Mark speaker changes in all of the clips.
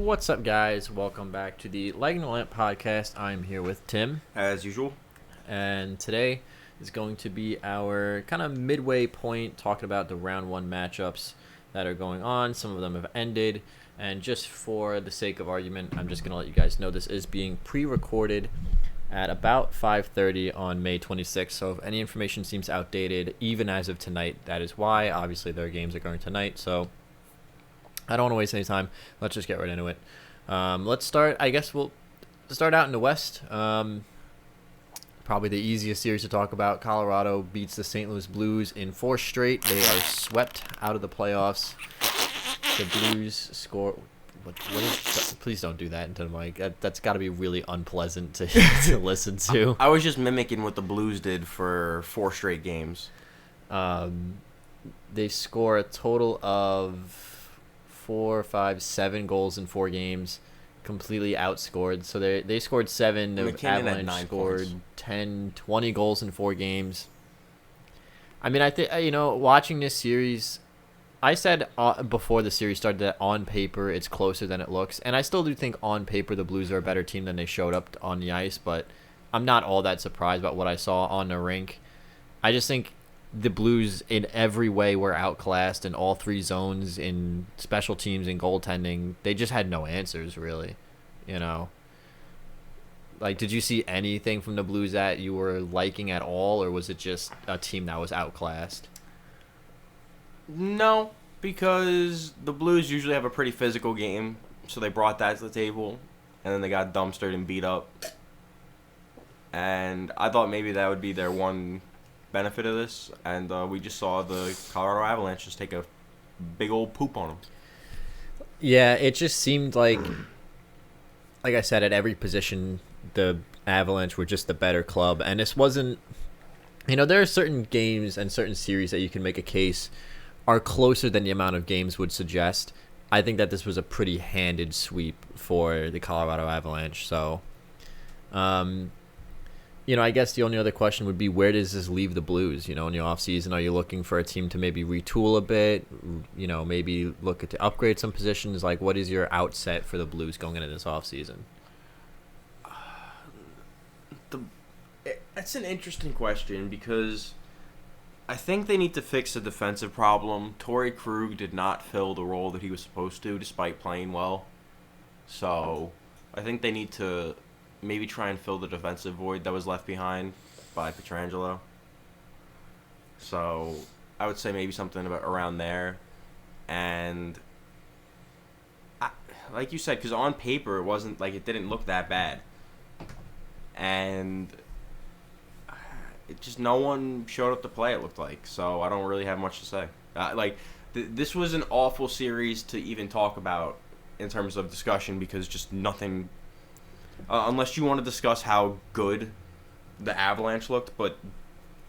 Speaker 1: What's up, guys? Welcome back to the LTL Podcast. I'm here with Tim.
Speaker 2: As usual.
Speaker 1: And today is going to be our kind of midway point, talking about the round one matchups that are going on. Some of them have ended. And just for the sake of argument, I'm just going to let you guys know this is being pre-recorded at about 5:30 on May 26th. So if any information seems outdated, even as of tonight, that is why. Obviously, their games are going tonight, so I don't want to waste any time. Let's just get right into it. Let's start. I guess we'll start out in the West. Probably the easiest series to talk about. Colorado beats the St. Louis Blues in 4 straight. They are swept out of the playoffs. The Blues score. What is? Please don't do that into the mic. That's got to be really unpleasant to listen to.
Speaker 2: I was just mimicking what the Blues did for 4 straight games.
Speaker 1: They score a total of 4, 5, 7 goals in 4 games, completely outscored. So they scored 7. The Avalanche scored points. 10, 20 goals in 4 games. I mean, I think, watching this series, I said before the series started that on paper it's closer than it looks, and I still do think on paper the Blues are a better team than they showed up on the ice, but I'm not all that surprised about what I saw on the rink. I just think the Blues in every way were outclassed in all 3 zones, in special teams and goaltending. They just had no answers, really. Like, did you see anything from the Blues that you were liking at all, or was it just a team that was outclassed?
Speaker 2: No, because the Blues usually have a pretty physical game, so they brought that to the table, and then they got dumpstered and beat up. And I thought maybe that would be their one benefit of this, and we just saw the Colorado Avalanche just take a big old poop on them. Yeah,
Speaker 1: it just seemed like I said, at every position, the Avalanche were just the better club, and this wasn't, there are certain games and certain series that you can make a case are closer than the amount of games would suggest. I think that this was a pretty handed sweep for the Colorado Avalanche, so I guess the only other question would be, where does this leave the Blues? In the offseason, are you looking for a team to maybe retool a bit? Maybe look to upgrade some positions? Like, what is your outset for the Blues going into this offseason?
Speaker 2: That's an interesting question, because I think they need to fix the defensive problem. Torrey Krug did not fill the role that he was supposed to, despite playing well. So I think they need to maybe try and fill the defensive void that was left behind by Pietrangelo. So I would say maybe something around there. And like you said, because on paper it didn't look that bad. And it just, no one showed up to play, it looked like. So I don't really have much to say. This was an awful series to even talk about in terms of discussion, because just nothing... unless you want to discuss how good the Avalanche looked, but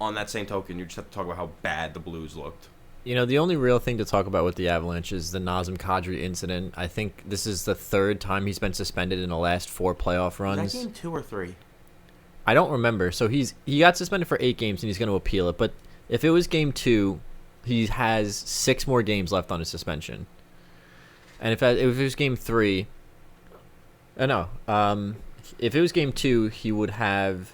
Speaker 2: on that same token, you just have to talk about how bad the Blues looked.
Speaker 1: The only real thing to talk about with the Avalanche is the Nazem Kadri incident. I think this is the 3rd time he's been suspended in the last 4 playoff runs.
Speaker 2: Was that game 2 or 3?
Speaker 1: I don't remember. So he got suspended for 8 games, and he's going to appeal it. But if it was game 2, he has 6 more games left on his suspension. And if it was game 3... if it was game 2, he would have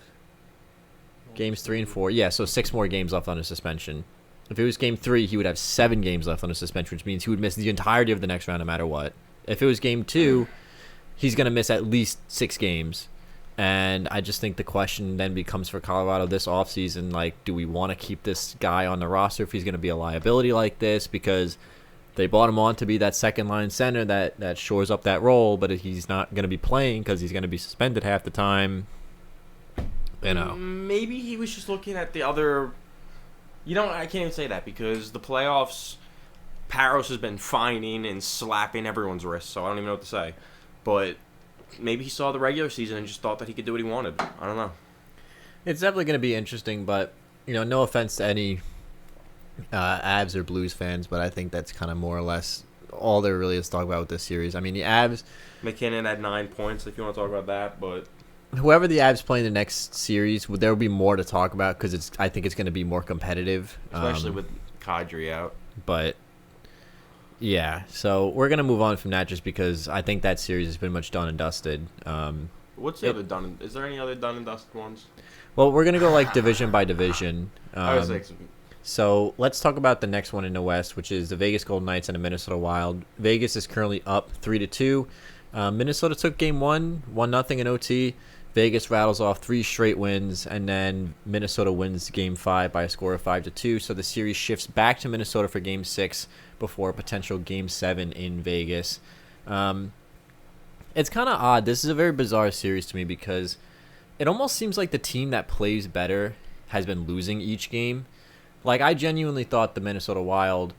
Speaker 1: games 3 and 4. Yeah, so 6 more games left on his suspension. If it was game 3, he would have 7 games left on his suspension, which means he would miss the entirety of the next round no matter what. If it was game 2, he's going to miss at least 6 games. And I just think the question then becomes for Colorado this offseason, like, do we want to keep this guy on the roster if he's going to be a liability like this? Because they brought him on to be that second-line center that shores up that role, but he's not going to be playing because he's going to be suspended half the time.
Speaker 2: Maybe he was just looking at the other... I can't even say that, because the playoffs, Parros has been fining and slapping everyone's wrists, so I don't even know what to say. But maybe he saw the regular season and just thought that he could do what he wanted. I don't know.
Speaker 1: It's definitely going to be interesting, but, no offense to any Avs or Blues fans, but I think that's kind of more or less all there really is to talk about with this series. I mean, the Avs...
Speaker 2: McKinnon had 9 points, if you want to talk about that, but...
Speaker 1: Whoever the Avs play in the next series, there will be more to talk about, because I think it's going to be more competitive.
Speaker 2: Especially with Kadri out.
Speaker 1: But Yeah, so we're gonna move on from that just because I think that series has been much done and dusted.
Speaker 2: What's the other done? Is there any other done and dusted ones?
Speaker 1: Well, we're gonna go like division by division.
Speaker 2: I was like,
Speaker 1: So let's talk about the next one in the West, which is the Vegas Golden Knights and the Minnesota Wild. Vegas is currently up 3-2. Minnesota took game 1-0 in OT. Vegas rattles off 3 straight wins, and then Minnesota wins game 5 by a score of 5-2. So the series shifts back to Minnesota for game 6 before a potential game 7 in Vegas. It's kind of odd. This is a very bizarre series to me because it almost seems like the team that plays better has been losing each game. Like, I genuinely thought the Minnesota Wild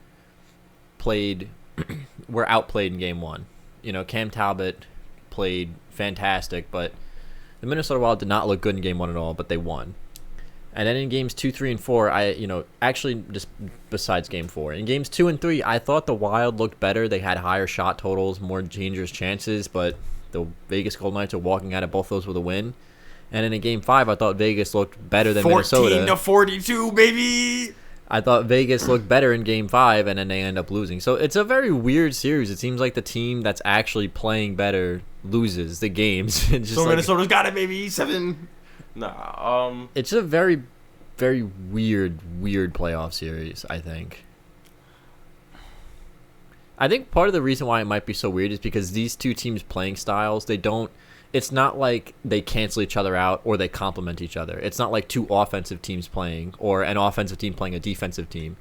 Speaker 1: were outplayed in game 1. You know, Cam Talbot played fantastic, but the Minnesota Wild did not look good in game 1 at all, but they won. And then in games 2, 3, and 4, actually just besides game 4, in games 2 and 3, I thought the Wild looked better. They had higher shot totals, more dangerous chances, but the Vegas Golden Knights are walking out of both those with a win. And then in game 5, I thought Vegas looked better than Minnesota.
Speaker 2: 14-42, baby!
Speaker 1: I thought Vegas looked better in game 5, and then they end up losing. So it's a very weird series. It seems like the team that's actually playing better loses the games. It's just
Speaker 2: so Minnesota's got it, baby. 7. Nah,
Speaker 1: It's a very, very weird playoff series, I think. I think part of the reason why it might be so weird is because these two teams' playing styles, it's not like they cancel each other out or they complement each other. It's not like two offensive teams playing or an offensive team playing a defensive team.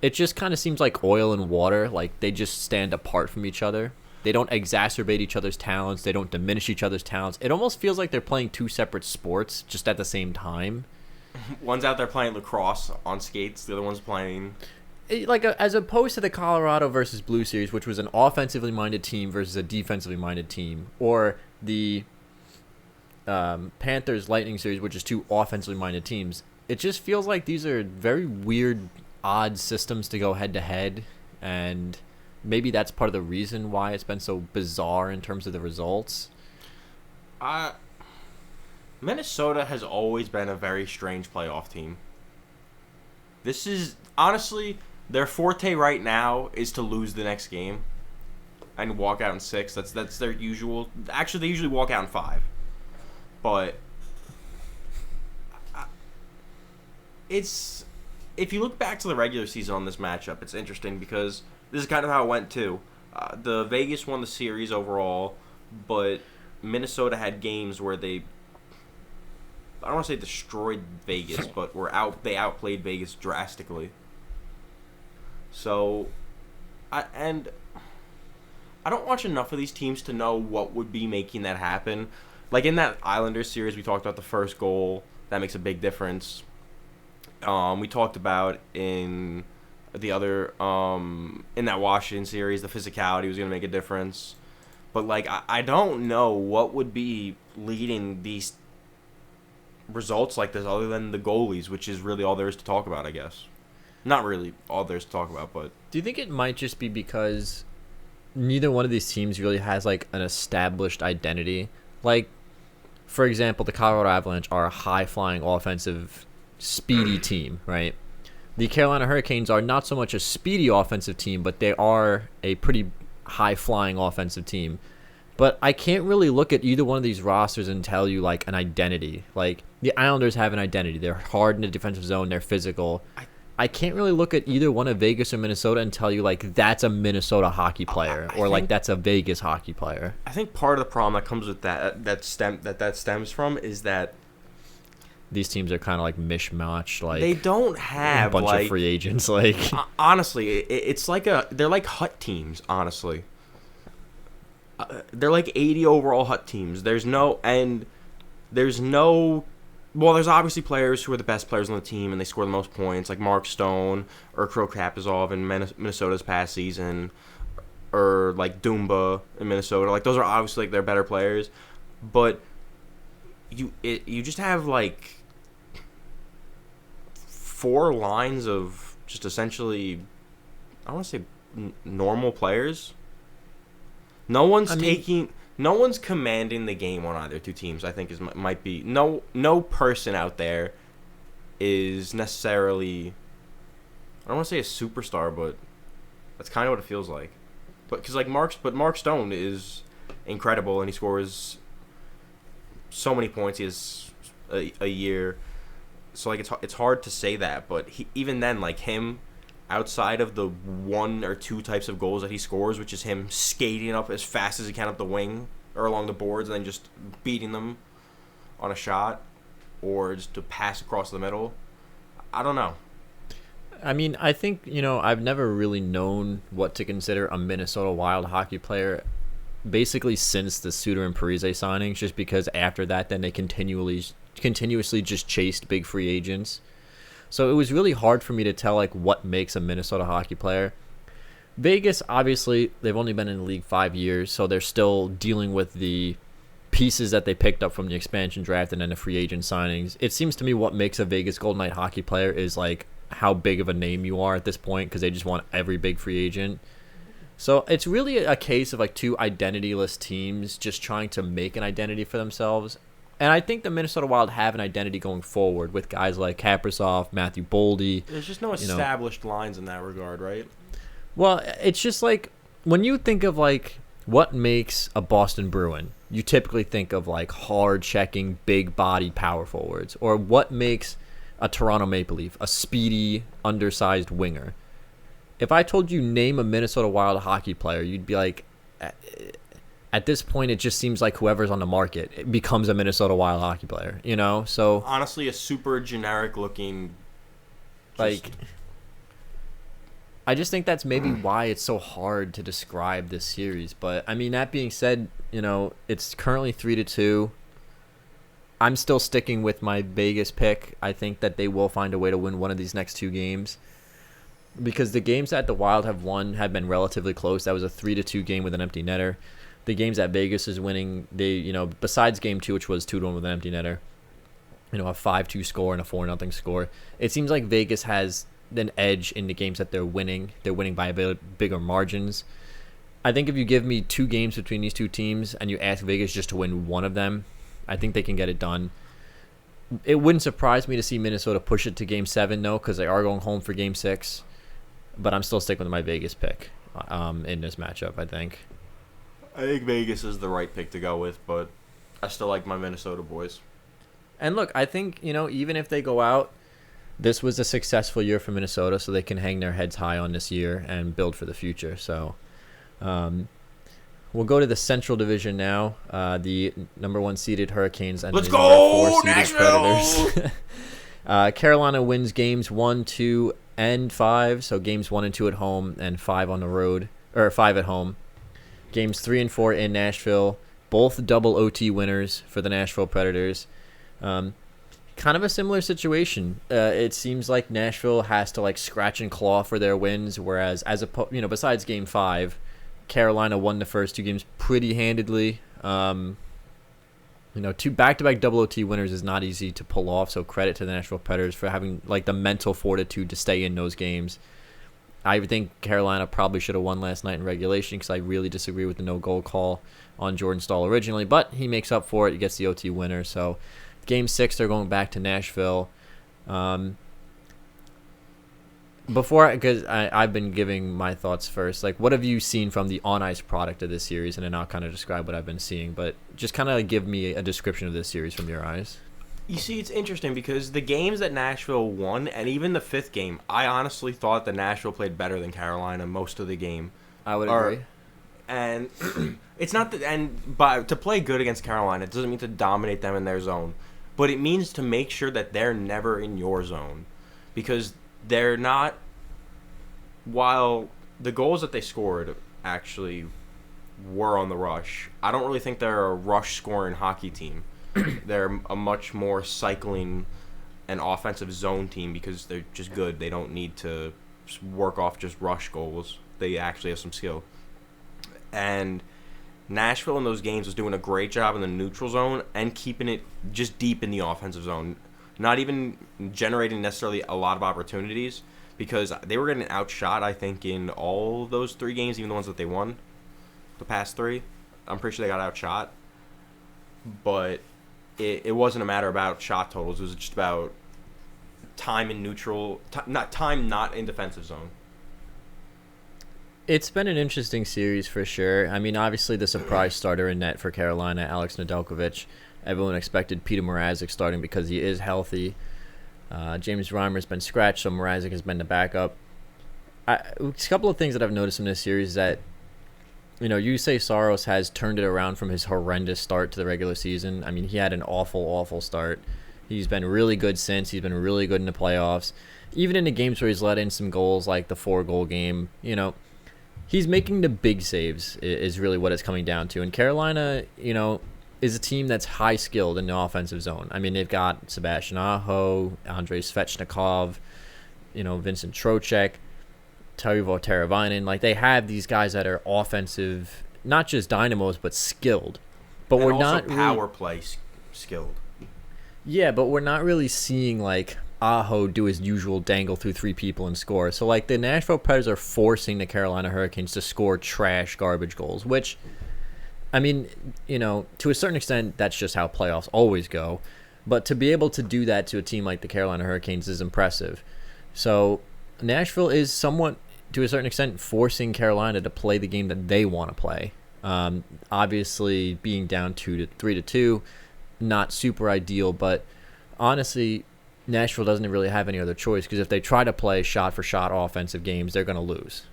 Speaker 1: It just kind of seems like oil and water. Like, they just stand apart from each other. They don't exacerbate each other's talents. They don't diminish each other's talents. It almost feels like they're playing two separate sports just at the same time.
Speaker 2: One's out there playing lacrosse on skates. The other one's playing...
Speaker 1: As opposed to the Colorado versus Blue series, which was an offensively minded team versus a defensively minded team, or the Panthers Lightning series, which is two offensively minded teams. It just feels like these are very weird, odd systems to go head to head, and maybe that's part of the reason why it's been so bizarre in terms of the results.
Speaker 2: Minnesota has always been a very strange playoff team. This is honestly their forte right now is to lose the next game and walk out in 6. That's their usual. Actually, they usually walk out in 5. But it's, if you look back to the regular season on this matchup, it's interesting because this is kind of how it went too. The Vegas won the series overall, but Minnesota had games where they, I don't want to say destroyed Vegas, but they outplayed Vegas drastically. So, I don't watch enough of these teams to know what would be making that happen. Like in that Islanders series, we talked about the first goal. That makes a big difference. We talked about in the other, in that Washington series, the physicality was going to make a difference. But, like, I don't know what would be leading these results like this other than the goalies, which is really all there is to talk about, I guess. Not really all there is to talk about, but...
Speaker 1: Do you think it might just be because neither one of these teams really has, like, an established identity? Like, for example, the Colorado Avalanche are a high-flying offensive, speedy team, right? The Carolina Hurricanes are not so much a speedy offensive team, but they are a pretty high-flying offensive team. But I can't really look at either one of these rosters and tell you, like, an identity. Like, the Islanders have an identity. They're hard in the defensive zone. They're physical. I can't really look at either one of Vegas or Minnesota and tell you, like, that's a Minnesota hockey player or, like, that's a Vegas hockey player.
Speaker 2: I think part of the problem that comes with that stems from is that
Speaker 1: these teams are kind of, like, mishmashed. Like,
Speaker 2: they don't have,
Speaker 1: a bunch of free agents. Like,
Speaker 2: honestly, it's like they're like hut teams, honestly. They're like 80 overall hut teams. There's obviously players who are the best players on the team and they score the most points, like Mark Stone or Kirill Kaprizov in Minnesota's past season, or like Dumba in Minnesota. Like, those are obviously, like, they're better players, but you just have, like, 4 lines of just essentially, I don't want to say normal players. No one's commanding the game on either two teams. I think might be no person out there is necessarily, I don't want to say a superstar, but That's kind of what it feels like. But because like Mark Stone is incredible, and he scores so many points. He has a year, so like it's hard to say that. But even then, like him, outside of the one or two types of goals that he scores, which is him skating up as fast as he can up the wing or along the boards and then just beating them on a shot, or just to pass across the middle. I don't know.
Speaker 1: I mean, I think, I've never really known what to consider a Minnesota Wild hockey player basically since the Suter and Parise signings, just because after that, then they continuously just chased big free agents. So it was really hard for me to tell like what makes a Minnesota hockey player. Vegas, obviously, they've only been in the league 5 years, so they're still dealing with the pieces that they picked up from the expansion draft and then the free agent signings. It seems to me what makes a Vegas Golden Knight hockey player is like how big of a name you are at this point, because they just want every big free agent. So it's really a case of like two identityless teams just trying to make an identity for themselves. And I think the Minnesota Wild have an identity going forward with guys like Kaprizov, Matthew Boldy.
Speaker 2: There's just no established lines in that regard, right?
Speaker 1: Well, it's just like when you think of like what makes a Boston Bruin, you typically think of like hard-checking, big-bodied power forwards. Or what makes a Toronto Maple Leaf, a speedy, undersized winger. If I told you name a Minnesota Wild hockey player, you'd be like, at this point, it just seems like whoever's on the market it becomes a Minnesota Wild hockey player, So
Speaker 2: honestly, a super generic looking,
Speaker 1: like, I just think that's maybe why it's so hard to describe this series. But I mean, that being said, it's currently 3-2. I'm still sticking with my Vegas pick. I think that they will find a way to win one of these next two games, because the games that the Wild have won have been relatively close. That was a 3-2 game with an empty netter. The games that Vegas is winning, they, besides game 2, which was 2-1 with an empty netter, a 5-2 score and a 4-0 score. It seems like Vegas has an edge in the games that they're winning. They're winning by a bit bigger margins. I think if you give me 2 games between these two teams and you ask Vegas just to win one of them, I think they can get it done. It wouldn't surprise me to see Minnesota push it to Game 7, though, because they are going home for Game 6. But I'm still sticking with my Vegas pick in this matchup, I think.
Speaker 2: I think Vegas is the right pick to go with, but I still like my Minnesota boys.
Speaker 1: And look, I think, even if they go out, this was a successful year for Minnesota, so they can hang their heads high on this year and build for the future. So we'll go to the Central Division now. The number 1 seeded Hurricanes and
Speaker 2: Let's
Speaker 1: the number 4
Speaker 2: go,
Speaker 1: seeded Predators. Carolina wins games 1, 2, and 5. So games 1 and 2 at home and 5 on the road, or 5 at home. Games 3 and 4 in Nashville. Both double OT winners for the Nashville Predators. Kind of a similar situation. It seems like Nashville has to like scratch and claw for their wins, whereas besides Game 5, Carolina won the first 2 games pretty handedly. 2 back-to-back double OT winners is not easy to pull off, so credit to the Nashville Predators for having like the mental fortitude to stay in those games. I think Carolina probably should have won last night in regulation, because I really disagree with the no-goal call on Jordan Staal originally, but he makes up for it. He gets the OT winner. So Game 6, they're going back to Nashville. Because I've been giving my thoughts first, like, what have you seen from the on-ice product of this series? And then I'll kind of describe what I've been seeing. But just kind of give me a description of this series from your eyes.
Speaker 2: You see, it's interesting because the games that Nashville won, and even the 5th game, I honestly thought that Nashville played better than Carolina most of the game.
Speaker 1: I would agree.
Speaker 2: And it's not that, but to play good against Carolina, it doesn't mean to dominate them in their zone, but it means to make sure that they're never in your zone, because they're not. While the goals that they scored actually were on the rush, I don't really think they're a rush scoring hockey team. They're a much more cycling and offensive zone team, because they're just good. They don't need to work off just rush goals. They actually have some skill. And Nashville in those games was doing a great job in the neutral zone and keeping it just deep in the offensive zone. Not even generating necessarily a lot of opportunities, because they were getting outshot, I think, in all those 3 games, even the ones that they won, the past 3. I'm pretty sure they got outshot. But it wasn't a matter about shot totals. It was just about time in neutral, not in defensive zone.
Speaker 1: It's been an interesting series for sure. I mean, obviously the surprise starter in net for Carolina, Alex Nedeljkovic. Everyone expected Peter Mrazek starting because he is healthy. James Reimer's been scratched, so Mrazek has been the backup. A couple of things that I've noticed in this series is that, Yusei Saros has turned it around from his horrendous start to the regular season. I mean, he had an awful, awful start. He's been really good since. He's been really good in the playoffs. Even in the games where he's let in some goals, like the 4-goal game, he's making the big saves is really what it's coming down to. And Carolina, is a team that's high-skilled in the offensive zone. I mean, they've got Sebastian Aho, Andrei Svechnikov, Vincent Trocheck, Teuvo Teravainen. Like, they have these guys that are offensive, not just dynamos, but skilled. But
Speaker 2: and
Speaker 1: we're
Speaker 2: also
Speaker 1: not
Speaker 2: power play skilled.
Speaker 1: Yeah, but we're not really seeing, Aho do his usual dangle through 3 people and score. So, the Nashville Predators are forcing the Carolina Hurricanes to score trash, garbage goals, which, I mean, to a certain extent, that's just how playoffs always go. But to be able to do that to a team like the Carolina Hurricanes is impressive. So, Nashville is somewhat, to a certain extent, forcing Carolina to play the game that they want to play. Obviously, being down 3-2, not super ideal, but honestly, Nashville doesn't really have any other choice, because if they try to play shot-for-shot offensive games, they're going to lose.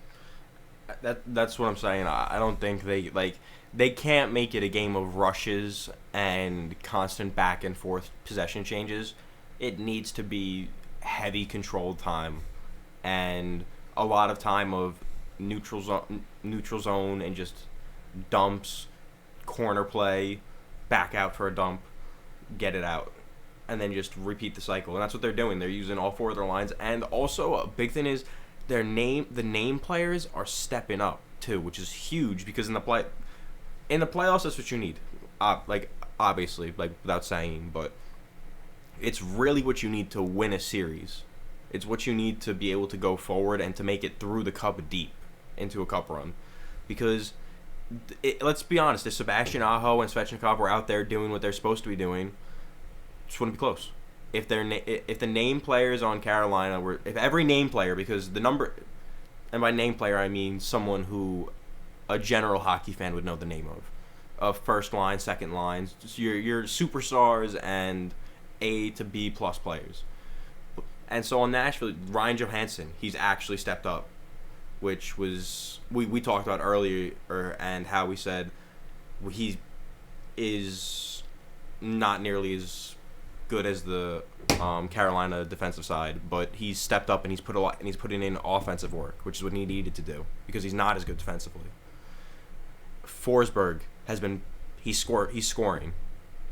Speaker 2: That's what I'm saying. I don't think they can't make it a game of rushes and constant back and forth possession changes. It needs to be heavy controlled time and a lot of time of neutral zone and just dumps, corner play, back out for a dump, get it out, and then just repeat the cycle. And that's what they're doing. They're using all 4 of their lines. And also a big thing is the name players are stepping up too, which is huge, because in the playoffs, that's what you need. Obviously, without saying, but it's really what you need to win a series. It's what you need to be able to go forward and to make it through the cup deep into a cup run. Because let's be honest, if Sebastian Aho and Svechnikov were out there doing what they're supposed to be doing, it just wouldn't be close. If the name players on Carolina were, if every name player, because the number, and by name player I mean someone who a general hockey fan would know the name of first line, second lines, just your superstars and A to B plus players. And so on Nashville, Ryan Johansson, he's actually stepped up, which was we talked about earlier, and how we said he is not nearly as good as the Carolina defensive side, but he's stepped up and he's putting in offensive work, which is what he needed to do, because he's not as good defensively. Forsberg he's scoring,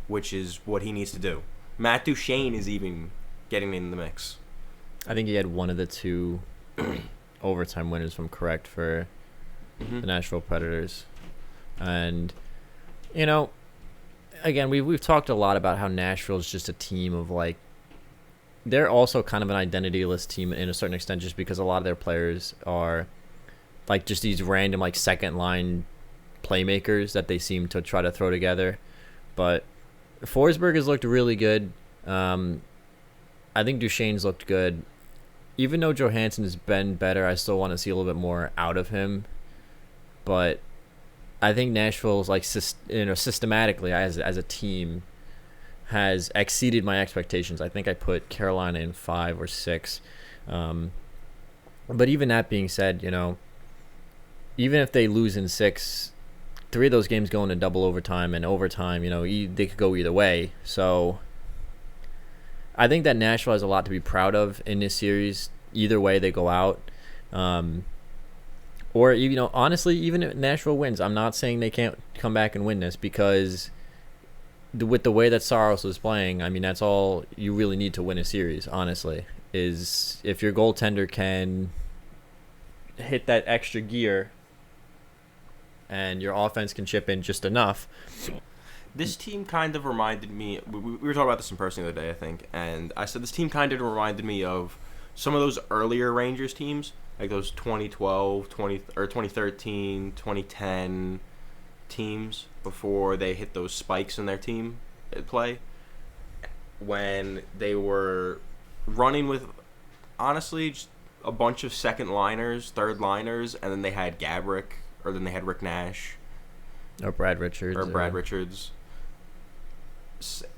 Speaker 2: which is what he needs to do. Matt Duchene is even getting in the mix.
Speaker 1: I think he had one of the 2 overtime winners, if I'm correct, for the Nashville Predators. And, again, we've talked a lot about how Nashville is just a team of, they're also kind of an identityless team in a certain extent, just because a lot of their players are, just these random, second-line playmakers that they seem to try to throw together. But Forsberg has looked really good. I think Duchene's looked good. Even though Johansson has been better, I still want to see a little bit more out of him. But I think Nashville's systematically as a team has exceeded my expectations. I think I put Carolina in 5 or 6. But even that being said, even if they lose in 6, 3 of those games go into double overtime, and overtime, they could go either way. So I think that Nashville has a lot to be proud of in this series. Either way they go out. Or, honestly, even if Nashville wins, I'm not saying they can't come back and win this, because with the way that Saros was playing, I mean, that's all you really need to win a series, honestly, is if your goaltender can hit that extra gear and your offense can chip in just enough.
Speaker 2: This team kind of reminded me, we were talking about this in person the other day, I think, and I said this team kind of reminded me of some of those earlier Rangers teams, like those 2012, 2013, 2010 teams before they hit those spikes in their team play, when they were running with, honestly, just a bunch of second liners, third liners, and then they had Gabrick, or then they had Rick Nash.
Speaker 1: Or Brad Richards.
Speaker 2: Richards.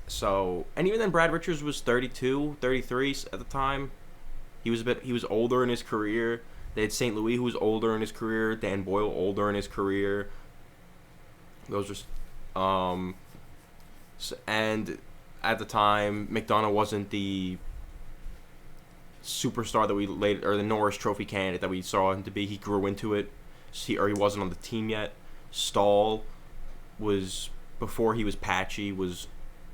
Speaker 2: So, and even then Brad Richards was 32, 33 at the time. He was older in his career. They had St. Louis, who was older in his career. Dan Boyle, older in his career. Those are, and at the time, McDonough wasn't the superstar that we later, or the Norris Trophy candidate that we saw him to be. He grew into it, he wasn't on the team yet. Stahl was, before he was patchy, was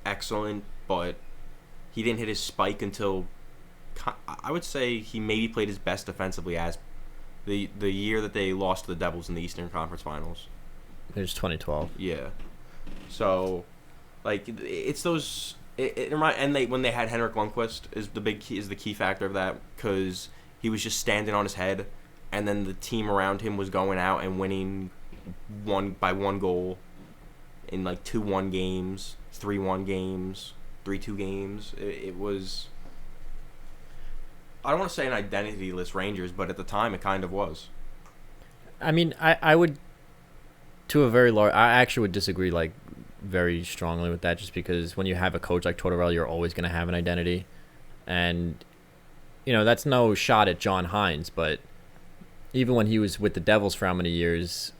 Speaker 2: excellent, but he didn't hit his spike until, I would say, he maybe played his best defensively as the year that they lost to the Devils in the Eastern Conference Finals.
Speaker 1: It was 2012.
Speaker 2: Yeah. So, like, it's those. When they had Henrik Lundqvist is the key factor of that, because he was just standing on his head, and then the team around him was going out and winning one goal in like 2-1 games, 3-1 games, 3-2 games. It was. I don't want to say an identity-less Rangers, but at the time it kind of was.
Speaker 1: I mean, I would, to a very large, I actually would disagree like very strongly with that, just because when you have a coach like Tortorella, you're always going to have an identity, and that's no shot at John Hines, but even when he was with the Devils for how many years,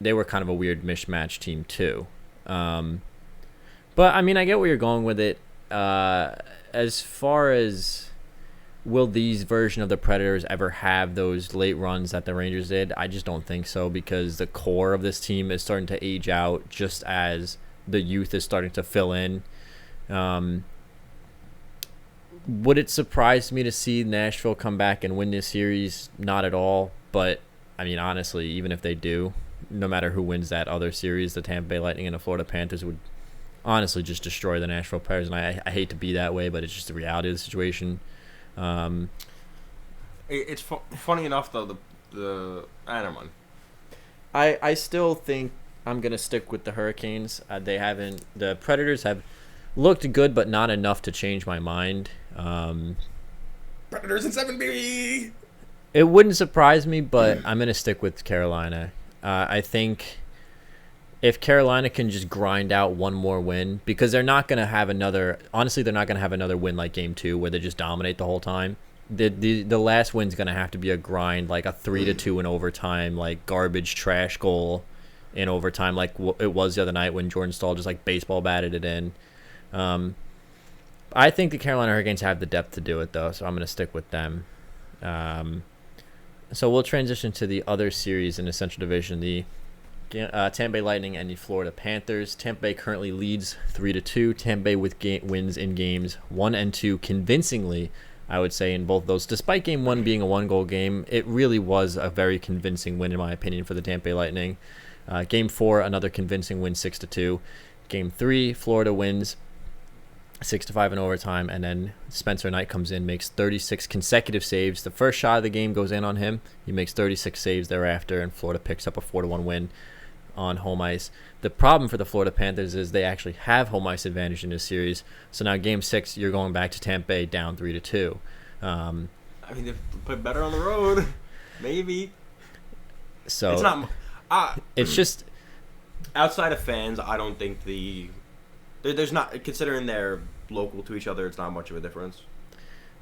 Speaker 1: they were kind of a weird mismatch team too. But I mean, I get where you're going with it. As far as will these version of the Predators ever have those late runs that the Rangers did? I just don't think so, because the core of this team is starting to age out just as the youth is starting to fill in. Would it surprise me to see Nashville come back and win this series? Not at all. But, I mean, honestly, even if they do, no matter who wins that other series, the Tampa Bay Lightning and the Florida Panthers would honestly just destroy the Nashville Predators. And I hate to be that way, but it's just the reality of the situation.
Speaker 2: It's funny enough though, I don't know.
Speaker 1: I still think I'm gonna stick with the Hurricanes. The Predators have looked good, but not enough to change my mind.
Speaker 2: Predators in 7, baby.
Speaker 1: It wouldn't surprise me, but I'm gonna stick with Carolina. I think if Carolina can just grind out one more win, because they're not going to have another win like Game 2 where they just dominate the whole time. The last win's going to have to be a grind, like a 3-2 in overtime, like garbage trash goal in overtime, like it was the other night when Jordan Staal just like baseball batted it in. I think the Carolina Hurricanes have the depth to do it, though, so I'm going to stick with them. So we'll transition to the other series in the Central Division, the Tampa Bay Lightning and the Florida Panthers. Tampa Bay currently leads 3-2. Tampa Bay with wins in games 1 and 2 convincingly, I would say, in both those. Despite Game 1 being a one-goal game, it really was a very convincing win, in my opinion, for the Tampa Bay Lightning. Game 4, another convincing win, 6-2. Game 3, Florida wins 6-5 in overtime, and then Spencer Knight comes in, makes 36 consecutive saves. The first shot of the game goes in on him. He makes 36 saves thereafter, and Florida picks up a 4-1 win on home ice. The problem for the Florida Panthers is they actually have home ice advantage in this series. So now Game 6, you're going back to Tampa Bay down 3-2.
Speaker 2: I mean, they play better on the road, maybe.
Speaker 1: So
Speaker 2: it's not.
Speaker 1: It's just
Speaker 2: outside of fans. I don't think there's not, considering they're local to each other, it's not much of a difference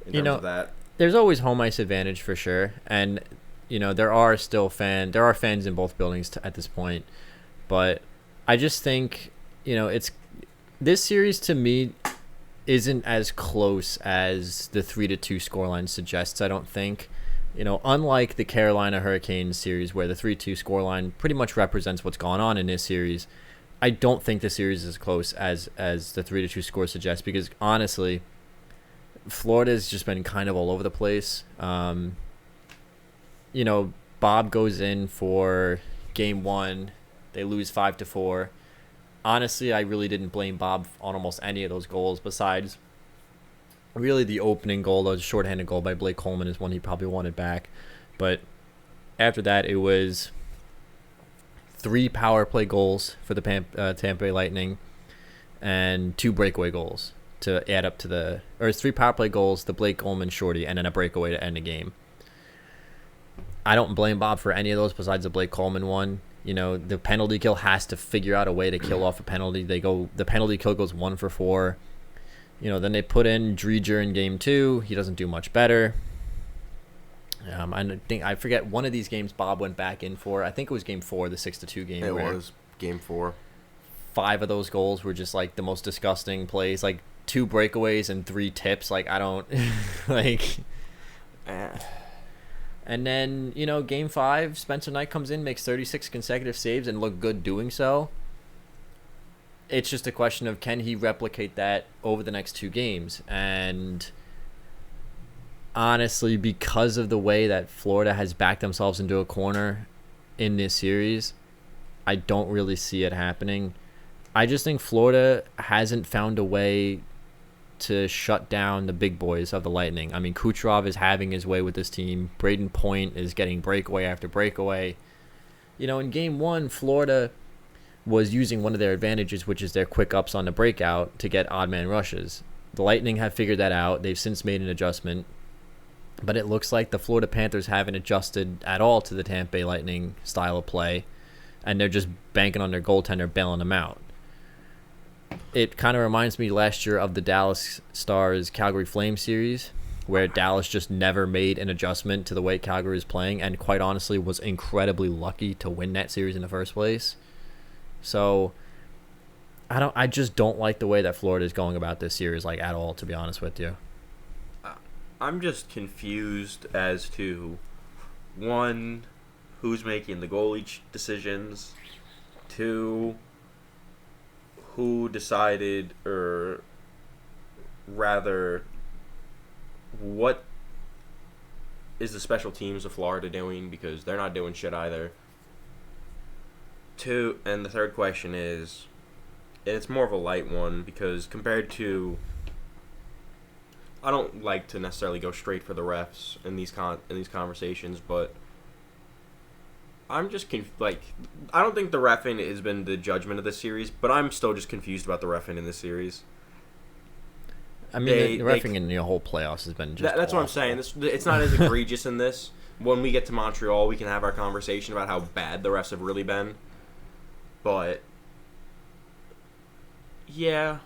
Speaker 2: in terms of that.
Speaker 1: There's always home ice advantage for sure, and there are fans in both buildings at this point, but I just think it's this series to me isn't as close as the 3-2 scoreline suggests. I don't think. Unlike the Carolina Hurricanes series where the 3-2 scoreline pretty much represents what's gone on in this series, I don't think the series is as close as the 3-2 score suggests, because honestly, Florida's just been kind of all over the place. Bob goes in for Game 1. They lose 5-4. Honestly, I really didn't blame Bob on almost any of those goals, besides really the opening goal. The shorthanded goal by Blake Coleman is one he probably wanted back. But after that, it was 3 power play goals for the Tampa Bay Lightning and 2 breakaway goals to add up to 3 power play goals, the Blake Coleman shorty, and then a breakaway to end the game. I don't blame Bob for any of those besides the Blake Coleman one. The penalty kill has to figure out a way to kill off a penalty. The penalty kill goes 1 for 4. Then they put in Dreger in game 2. He doesn't do much better. I forget one of these games Bob went back in for. I think it was game 4, the 6-2 game.
Speaker 2: It was game 4.
Speaker 1: 5 of those goals were just like the most disgusting plays, like 2 breakaways and 3 tips. Like I don't like. And then game 5, Spencer Knight comes in, makes 36 consecutive saves, and looked good doing so. It's just a question of can he replicate that over the next 2 games. And honestly, because of the way that Florida has backed themselves into a corner in this series, I don't really see it happening. I just think Florida hasn't found a way to shut down the big boys of the Lightning. I mean, Kucherov is having his way with this team. Braden Point is getting breakaway after breakaway. In game 1, Florida was using one of their advantages, which is their quick ups on the breakout, to get odd man rushes. The Lightning have figured that out. They've since made an adjustment. But it looks like the Florida Panthers haven't adjusted at all to the Tampa Bay Lightning style of play, and they're just banking on their goaltender bailing them out. It kind of reminds me last year of the Dallas Stars Calgary Flames series, where Dallas just never made an adjustment to the way Calgary is playing, and quite honestly was incredibly lucky to win that series in the first place. So I just don't like the way that Florida is going about this series, like, at all, to be honest with you.
Speaker 2: I'm just confused as to, 1, who's making the goalie decisions, 2, who decided, or rather, what is the special teams of Florida doing, because they're not doing shit either. 2, and the third question is, and it's more of a light one, because compared to, I don't like to necessarily go straight for the refs in these conversations, but I'm just I don't think the reffing has been the judgment of this series, but I'm still just confused about the reffing in this series.
Speaker 1: I mean, the reffing in the whole playoffs has been just
Speaker 2: that's
Speaker 1: awful.
Speaker 2: what I'm saying. It's not as egregious in this. When we get to Montreal, we can have our conversation about how bad the refs have really been. But yeah,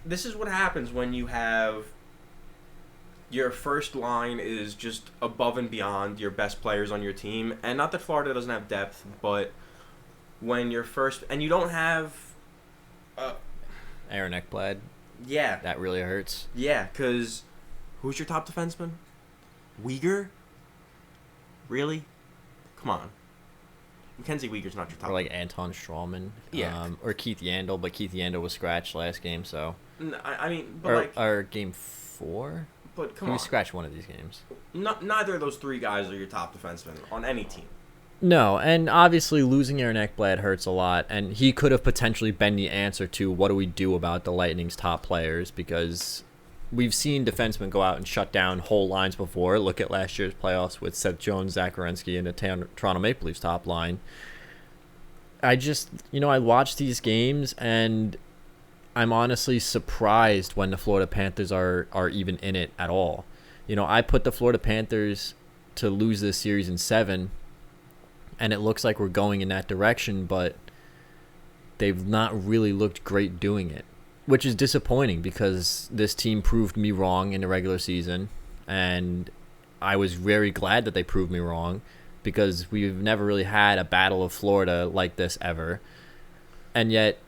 Speaker 2: this is what happens when you have your first line is just above and beyond your best players on your team. And not that Florida doesn't have depth, but when you're first and you don't have
Speaker 1: Aaron Ekblad.
Speaker 2: Yeah.
Speaker 1: That really hurts.
Speaker 2: Yeah, because who's your top defenseman? Uyghur? Really? Come on. Mackenzie Uyghur's not your top.
Speaker 1: Or like Anton Strawman.
Speaker 2: Yeah.
Speaker 1: Or Keith Yandel, but Keith Yandel was scratched last game, so.
Speaker 2: I mean, but
Speaker 1: or game 4?
Speaker 2: But come
Speaker 1: on.
Speaker 2: He
Speaker 1: scratched one of these games.
Speaker 2: Neither of those 3 guys are your top defensemen on any team.
Speaker 1: No, and obviously losing Aaron Ekblad hurts a lot, and he could have potentially been the answer to what do we do about the Lightning's top players, because we've seen defensemen go out and shut down whole lines before. Look at last year's playoffs with Seth Jones, Zach Werenski, and the Toronto Maple Leafs top line. I watch these games, and I'm honestly surprised when the Florida Panthers are even in it at all. I put the Florida Panthers to lose this series in 7, and it looks like we're going in that direction, but they've not really looked great doing it, which is disappointing because this team proved me wrong in the regular season, and I was very glad that they proved me wrong because we've never really had a Battle of Florida like this ever. And yet,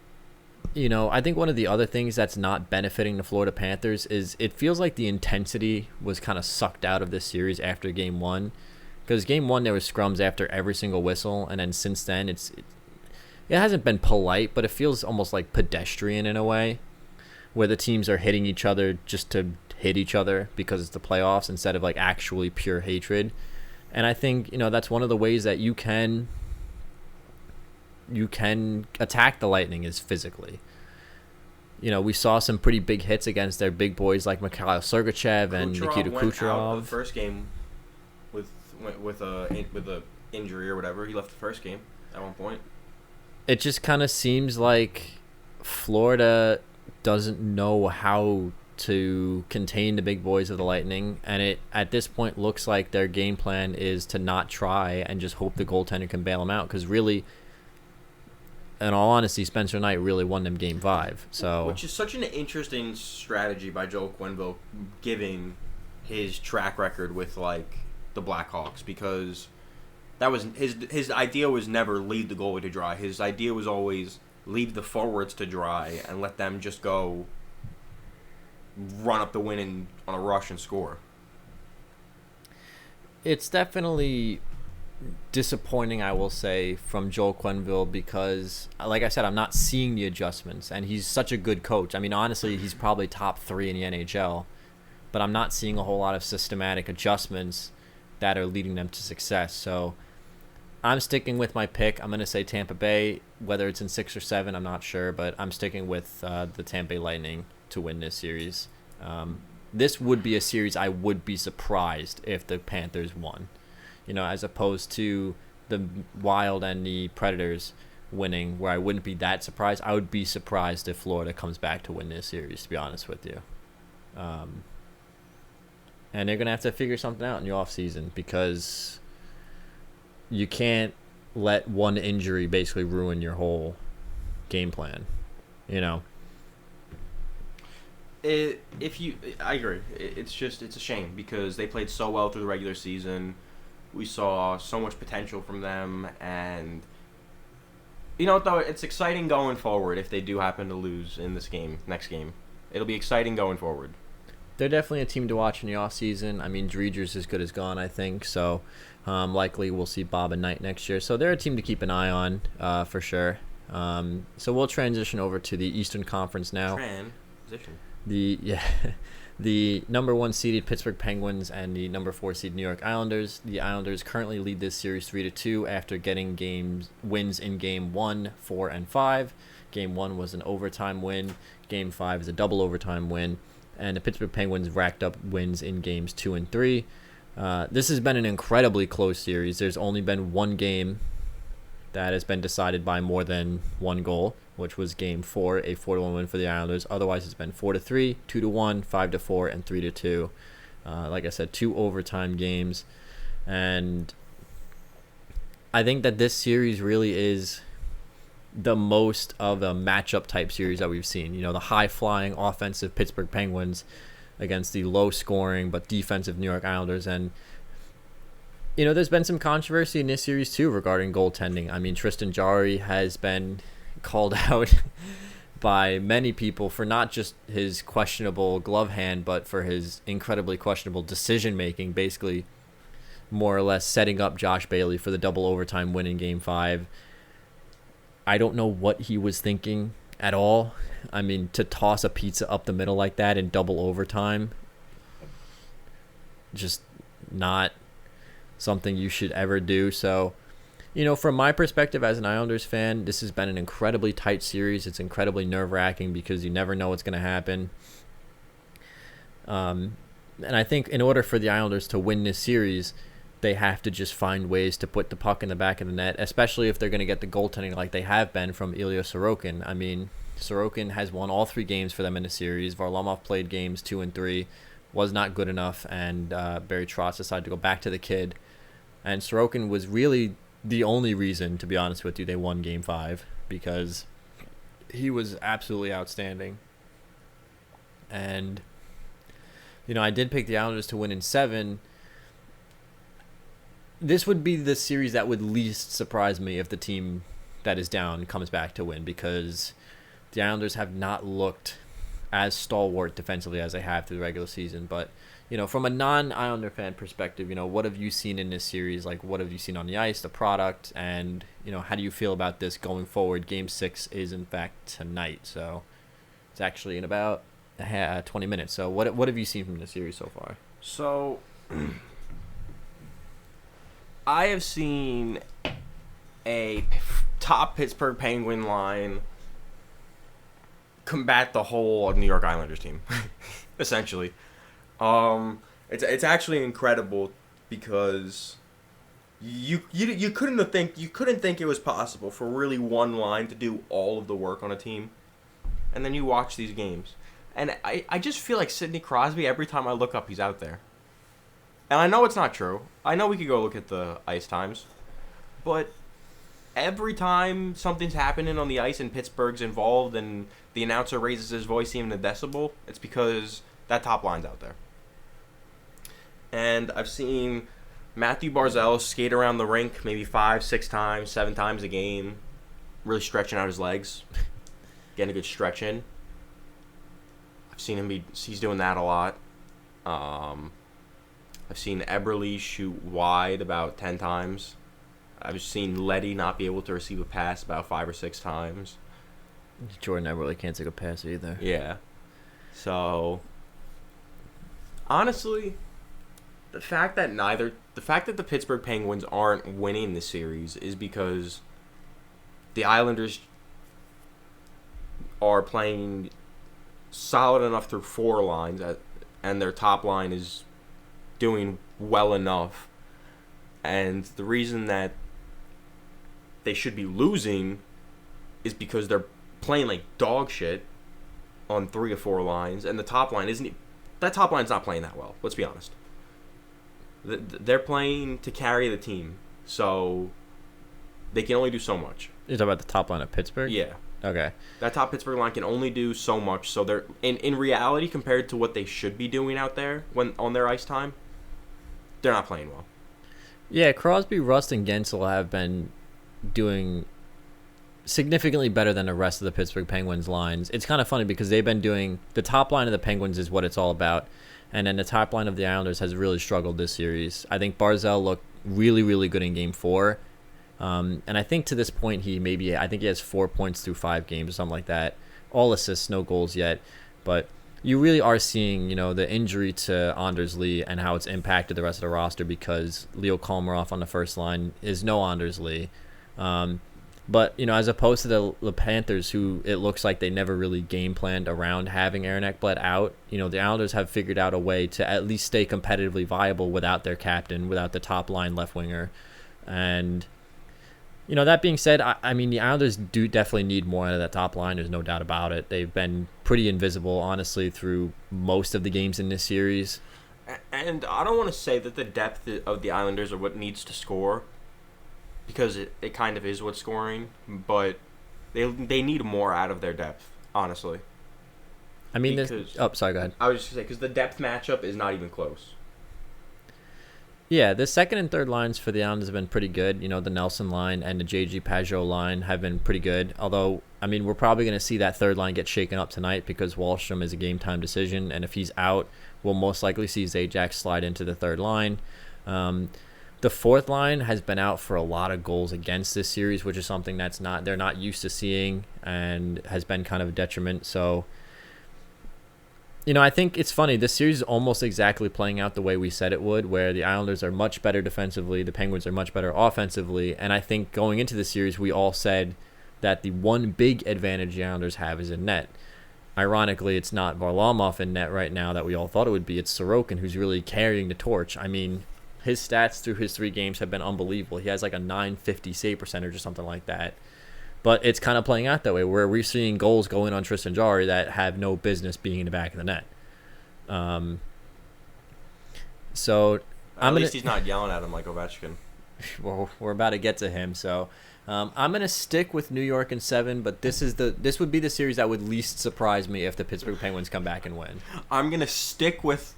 Speaker 1: I think one of the other things that's not benefiting the Florida Panthers is it feels like the intensity was kind of sucked out of this series after game 1. Because game 1, there was scrums after every single whistle, and then since then, it hasn't been polite, but it feels almost like pedestrian in a way, where the teams are hitting each other just to hit each other because it's the playoffs instead of like actually pure hatred. And I think that's one of the ways that you can attack the Lightning is physically. We saw some pretty big hits against their big boys like Mikhail Sergachev and Nikita Kucherov.
Speaker 2: The first game with a injury or whatever, he left the first game at one point.
Speaker 1: It just kind of seems like Florida doesn't know how to contain the big boys of the Lightning, and it at this point looks like their game plan is to not try and just hope the goaltender can bail them out, because really, in all honesty, Spencer Knight really won them Game 5. So,
Speaker 2: which is such an interesting strategy by Joel Quenneville, given his track record with like the Blackhawks, because that was his idea was never leave the goalie to dry. His idea was always leave the forwards to dry and let them just go run up the win on a rush and score.
Speaker 1: It's definitely disappointing, I will say, from Joel Quenneville, because, like I said, I'm not seeing the adjustments, and he's such a good coach. I mean, honestly, he's probably top 3 in the NHL, but I'm not seeing a whole lot of systematic adjustments that are leading them to success. So I'm sticking with my pick. I'm going to say Tampa Bay. Whether it's in 6 or 7, I'm not sure, but I'm sticking with the Tampa Bay Lightning to win this series. This would be a series I would be surprised if the Panthers won, as opposed to the Wild and the Predators winning, where I wouldn't be that surprised. I would be surprised if Florida comes back to win this series, to be honest with you. And they're going to have to figure something out in the offseason, because you can't let one injury basically ruin your whole game plan,
Speaker 2: I agree. It's a shame, because they played so well through the regular season. We saw so much potential from them, and though it's exciting going forward if they do happen to lose in this next game. It'll be exciting going forward.
Speaker 1: They're definitely a team to watch in the offseason. I mean, Dreger's as good as gone, I think, so likely we'll see Bob and Knight next year. So they're a team to keep an eye on for sure. So we'll transition over to the Eastern Conference now.
Speaker 2: Transition.
Speaker 1: The number 1 seeded Pittsburgh Penguins and the number 4 seed New York Islanders. The Islanders currently lead this series 3-2 after getting wins in Game 1, 4, and 5. Game 1 was an overtime win. Game 5 is a double overtime win. And the Pittsburgh Penguins racked up wins in Games 2 and 3. This has been an incredibly close series. There's only been one game that has been decided by more than one goal, which was Game 4, a 4-1 win for the Islanders. Otherwise, it's been 4-3, 2-1, 5-4, and 3-2. Like I said, 2 overtime games. And I think that this series really is the most of a matchup type series that we've seen. The high-flying offensive Pittsburgh Penguins against the low-scoring but defensive New York Islanders. And there's been some controversy in this series, too, regarding goaltending. I mean, Tristan Jarry has been called out by many people for not just his questionable glove hand, but for his incredibly questionable decision-making, basically more or less setting up Josh Bailey for the double overtime win in Game 5. I don't know what he was thinking at all. I mean, to toss a pizza up the middle like that in double overtime, just not something you should ever do. So, from my perspective as an Islanders fan, this has been an incredibly tight series. It's incredibly nerve-wracking because you never know what's going to happen. And I think in order for the Islanders to win this series, they have to just find ways to put the puck in the back of the net, especially if they're going to get the goaltending like they have been from Ilya Sorokin. I mean, Sorokin has won all 3 games for them in the series. Varlamov played games 2 and 3, was not good enough, and Barry Trotz decided to go back to the kid. And Sorokin was really the only reason, to be honest with you, they won Game 5, because he was absolutely outstanding. And, I did pick the Islanders to win in 7. This would be the series that would least surprise me if the team that is down comes back to win, because the Islanders have not looked as stalwart defensively as they have through the regular season. But, from a non-Islander fan perspective, what have you seen in this series? Like, what have you seen on the ice, the product, and, how do you feel about this going forward? Game 6 is, in fact, tonight, so it's actually in about 20 minutes. So what have you seen from the series so far?
Speaker 2: So I have seen a top Pittsburgh Penguin line combat the whole New York Islanders team, essentially. It's actually incredible, because you couldn't think it was possible for really one line to do all of the work on a team, and then you watch these games. And I just feel like Sidney Crosby, every time I look up, he's out there. And I know it's not true. I know we could go look at the ice times. But every time something's happening on the ice and Pittsburgh's involved and the announcer raises his voice even a decibel, it's because that top line's out there. And I've seen Matthew Barzal skate around the rink maybe 5, 6 times, 7 times a game, really stretching out his legs, getting a good stretch in. I've seen he's doing that a lot. I've seen Eberle shoot wide about 10 times. I've seen Letty not be able to receive a pass about 5 or 6 times.
Speaker 1: Jordan Eberle can't take a pass either.
Speaker 2: Yeah. So, honestly, the fact that the Pittsburgh Penguins aren't winning this series is because the Islanders are playing solid enough through 4 lines, and their top line is doing well enough. And the reason that they should be losing is because they're playing like dog shit on 3 or 4 lines, and the top line that top line's not playing that well. Let's be honest. They're playing to carry the team, so they can only do so much.
Speaker 1: You're talking about the top line of Pittsburgh?
Speaker 2: Yeah.
Speaker 1: Okay.
Speaker 2: That top Pittsburgh line can only do so much, so they're in reality, compared to what they should be doing out there when on their ice time, they're not playing well.
Speaker 1: Yeah, Crosby, Rust, and Gensel have been doing significantly better than the rest of the Pittsburgh Penguins lines. It's kind of funny because they've been doing the top line of the Penguins is what it's all about, and then the top line of the Islanders has really struggled this series. I think Barzal looked really, really good in Game 4, and I think to this point he has 4 points through 5 games or something like that. All assists, no goals yet, but you really are seeing, the injury to Anders Lee and how it's impacted the rest of the roster because Leo Komarov on the first line is no Anders Lee. But, as opposed to the Panthers, who it looks like they never really game planned around having Aaron Ekblad out, the Islanders have figured out a way to at least stay competitively viable without their captain, without the top line left winger. And, that being said, I mean, the Islanders do definitely need more out of that top line. There's no doubt about it. They've been pretty invisible, honestly, through most of the games in this series.
Speaker 2: And I don't want to say that the depth of the Islanders are what needs to score, because it kind of is what's scoring, but they need more out of their depth, honestly.
Speaker 1: I mean, sorry, go ahead.
Speaker 2: I was just going to say, because the depth matchup is not even close.
Speaker 1: Yeah, the second and third lines for the Islanders have been pretty good. The Nelson line and the J.G. Pajot line have been pretty good. Although, I mean, we're probably going to see that third line get shaken up tonight because Wahlstrom is a game-time decision. And if he's out, we'll most likely see Zajac slide into the third line. The fourth line has been out for a lot of goals against this series, which is something they're not used to seeing and has been kind of a detriment. So, I think it's funny. This series is almost exactly playing out the way we said it would, where the Islanders are much better defensively, the Penguins are much better offensively, and I think going into the series, we all said that the one big advantage the Islanders have is in net. Ironically, it's not Varlamov in net right now that we all thought it would be. It's Sorokin who's really carrying the torch. I mean, his stats through his 3 games have been unbelievable. He has like a .950 save percentage or something like that. But it's kind of playing out that way, where we're seeing goals going on Tristan Jarry that have no business being in the back of the net. So
Speaker 2: at least he's not yelling at him like Ovechkin.
Speaker 1: Well, we're about to get to him. So I'm gonna stick with New York in 7, but this would be the series that would least surprise me if the Pittsburgh Penguins come back and win.
Speaker 2: I'm gonna stick with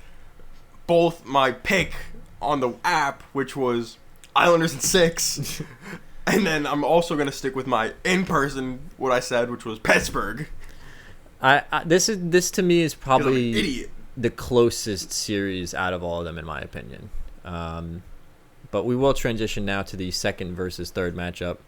Speaker 2: both my pick on the app, which was Islanders in 6. And then I'm also going to stick with my in-person, what I said, which was Pittsburgh.
Speaker 1: This to me is probably
Speaker 2: the
Speaker 1: closest series out of all of them, in my opinion. But we will transition now to the second versus third matchup.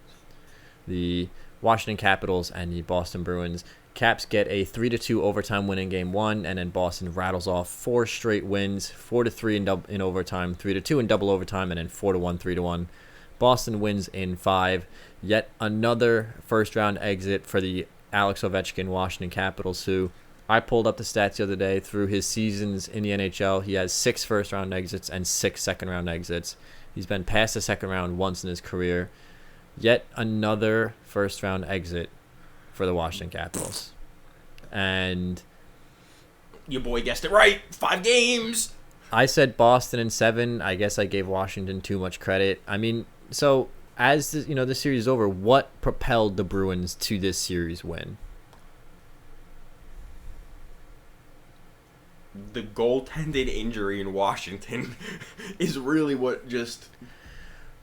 Speaker 1: The Washington Capitals and the Boston Bruins. Caps get a 3-2 overtime win in Game 1, and then Boston rattles off 4 straight wins, 4-3 in overtime, 3-2 in double overtime, and then 4-1, 3-1. Boston wins in 5. Yet another first-round exit for the Alex Ovechkin Washington Capitals, who I pulled up the stats the other day. Through his seasons in the NHL, he has 6 first-round exits and 6 second-round exits. He's been past the second round once in his career. Yet another first-round exit for the Washington Capitals. And
Speaker 2: Your boy guessed it right. 5 games.
Speaker 1: I said Boston in 7. I guess I gave Washington too much credit. I mean, so as this series is over, what propelled the Bruins to this series win?
Speaker 2: The goaltended injury in Washington is really what just...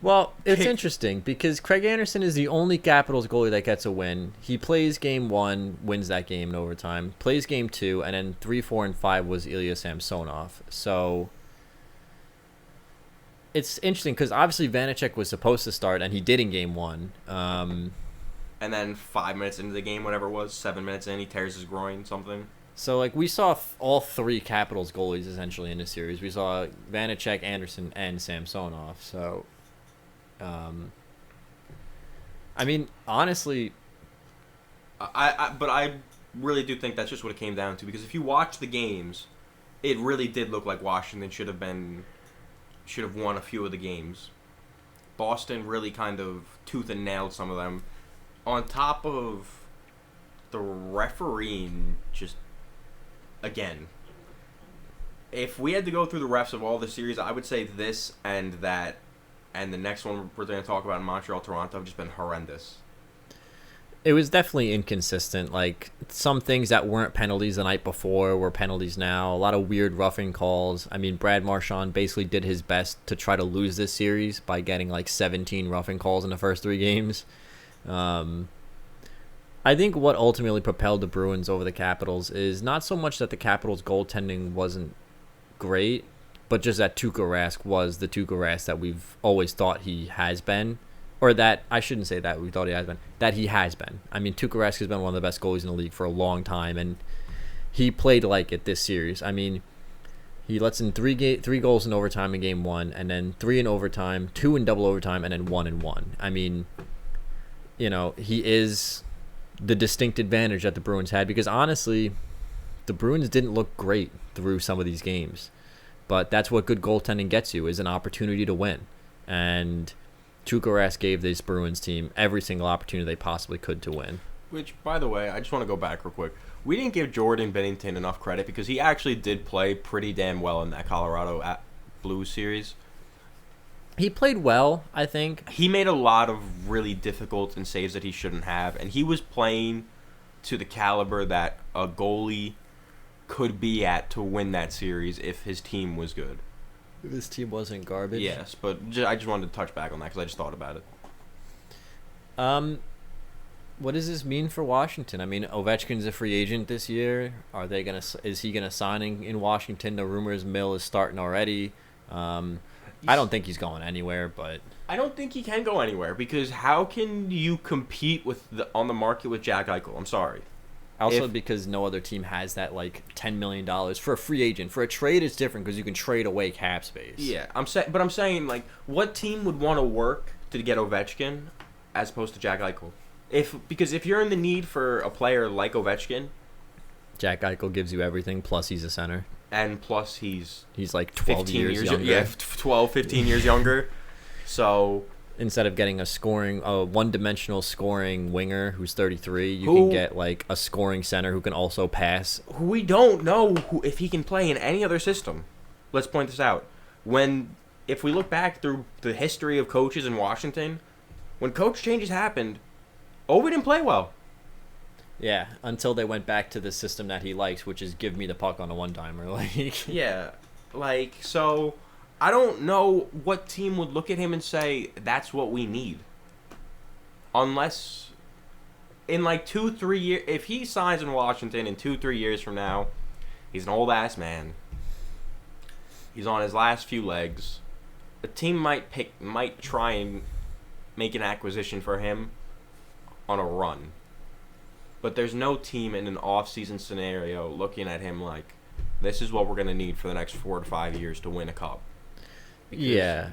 Speaker 1: Well, it's interesting because Craig Anderson is the only Capitals goalie that gets a win. He plays game 1, wins that game in overtime, plays game 2, and then 3, 4, and 5 was Ilya Samsonov. So it's interesting because obviously Vanacek was supposed to start, and he did in game 1.
Speaker 2: And then 5 minutes into the game, whatever it was, 7 minutes in, he tears his groin, something.
Speaker 1: So, like, we saw all 3 Capitals goalies essentially in this series. We saw Vanacek, Anderson, and Samsonov. So... I mean, honestly,
Speaker 2: but I really do think that's just what it came down to, because if you watch the games, it really did look like Washington should have won a few of the games. Boston really kind of tooth and nailed some of them. On top of the refereeing, just again, if we had to go through the refs of all the series, I would say this and that. And the next one we're going to talk about in Montreal, Toronto, have just been horrendous.
Speaker 1: It was definitely inconsistent. Like, some things that weren't penalties the night before were penalties now. A lot of weird roughing calls. I mean, Brad Marchand basically did his best to try to lose this series by getting, like, 17 roughing calls in the first 3 games. I think what ultimately propelled the Bruins over the Capitals is not so much that the Capitals' goaltending wasn't great, but just that Tuukka Rask was the Tuukka Rask that we've always thought he has been. Or that, I shouldn't say that we thought he has been, that he has been. I mean, Tuukka Rask has been one of the best goalies in the league for a long time, and he played like it this series. I mean, he lets in 3 goals in overtime in game 1, and then 3 in overtime, 2 in double overtime, and then 1 in 1. I mean, he is the distinct advantage that the Bruins had, because honestly, the Bruins didn't look great through some of these games. But that's what good goaltending gets you, is an opportunity to win. And Tuukka Rask gave this Bruins team every single opportunity they possibly could to win.
Speaker 2: Which, by the way, I just want to go back real quick. We didn't give Jordan Binnington enough credit because he actually did play pretty damn well in that Colorado Blues series.
Speaker 1: He played well, I think.
Speaker 2: He made a lot of really difficult and saves that he shouldn't have. And he was playing to the caliber that a goalie could be at to win that series if his team was good.
Speaker 1: If his team wasn't garbage.
Speaker 2: Yes, but I just wanted to touch back on that because I just thought about it.
Speaker 1: What does this mean for Washington? I mean, Ovechkin's a free agent this year. Is he gonna sign in Washington? The rumors mill is starting already. I don't think he's going anywhere, but
Speaker 2: I don't think he can go anywhere because how can you compete on the market with Jack Eichel? I'm sorry.
Speaker 1: Also, because no other team has that, like, $10 million for a free agent. For a trade, it's different because you can trade away cap space.
Speaker 2: Yeah, I'm saying, like, what team would want to work to get Ovechkin as opposed to Jack Eichel? Because if you're in the need for a player like Ovechkin,
Speaker 1: Jack Eichel gives you everything. Plus, he's a center,
Speaker 2: and plus he's
Speaker 1: like 12 years younger.
Speaker 2: Yeah, 12, 15 years younger. So
Speaker 1: instead of getting a one-dimensional scoring winger who's 33, you can get like a scoring center who can also pass.
Speaker 2: We don't know if he can play in any other system. Let's point this out. If we look back through the history of coaches in Washington, when coach changes happened, Ovi didn't play well.
Speaker 1: Yeah, until they went back to the system that he likes, which is give me the puck on a one-timer.
Speaker 2: So I don't know what team would look at him and say, that's what we need. Unless, in 2-3 years, if he signs in Washington in 2-3 years from now, he's an old-ass man. He's on his last few legs. A team might try and make an acquisition for him on a run. But there's no team in an off-season scenario looking at him like, this is what we're going to need for the next 4 to 5 years to win a cup.
Speaker 1: Yeah.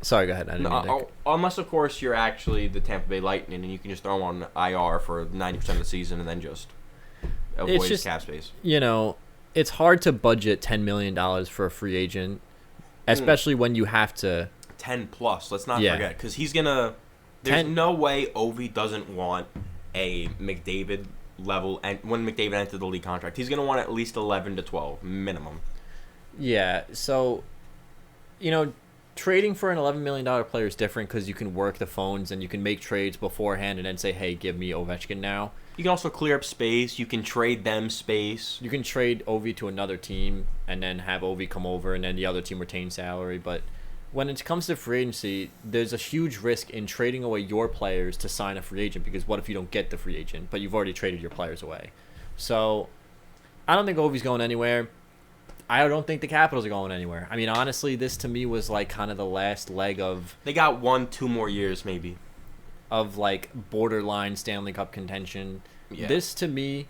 Speaker 1: Sorry, go ahead.
Speaker 2: Unless, of course, you're actually the Tampa Bay Lightning and you can just throw him on IR for 90% of the season and then just avoid cap space.
Speaker 1: It's hard to budget $10 million for a free agent, especially when you have to...
Speaker 2: 10 plus, let's not forget. Because he's going to... There's no way Ovi doesn't want a McDavid level, and when McDavid entered the league contract, he's going to want at least 11 to 12 minimum.
Speaker 1: Yeah, so, trading for an $11 million player is different because you can work the phones and you can make trades beforehand and then say, hey, give me Ovechkin now.
Speaker 2: You can also clear up space. You can trade them space.
Speaker 1: You can trade Ovi to another team and then have Ovi come over and then the other team retain salary. But when it comes to free agency, there's a huge risk in trading away your players to sign a free agent, because what if you don't get the free agent, but you've already traded your players away? So I don't think Ovi's going anywhere. I don't think the Capitals are going anywhere. I mean, honestly, this to me was like kind of the last leg of...
Speaker 2: They got 1-2 more years, maybe.
Speaker 1: Of like borderline Stanley Cup contention.
Speaker 2: Yeah.
Speaker 1: This to me,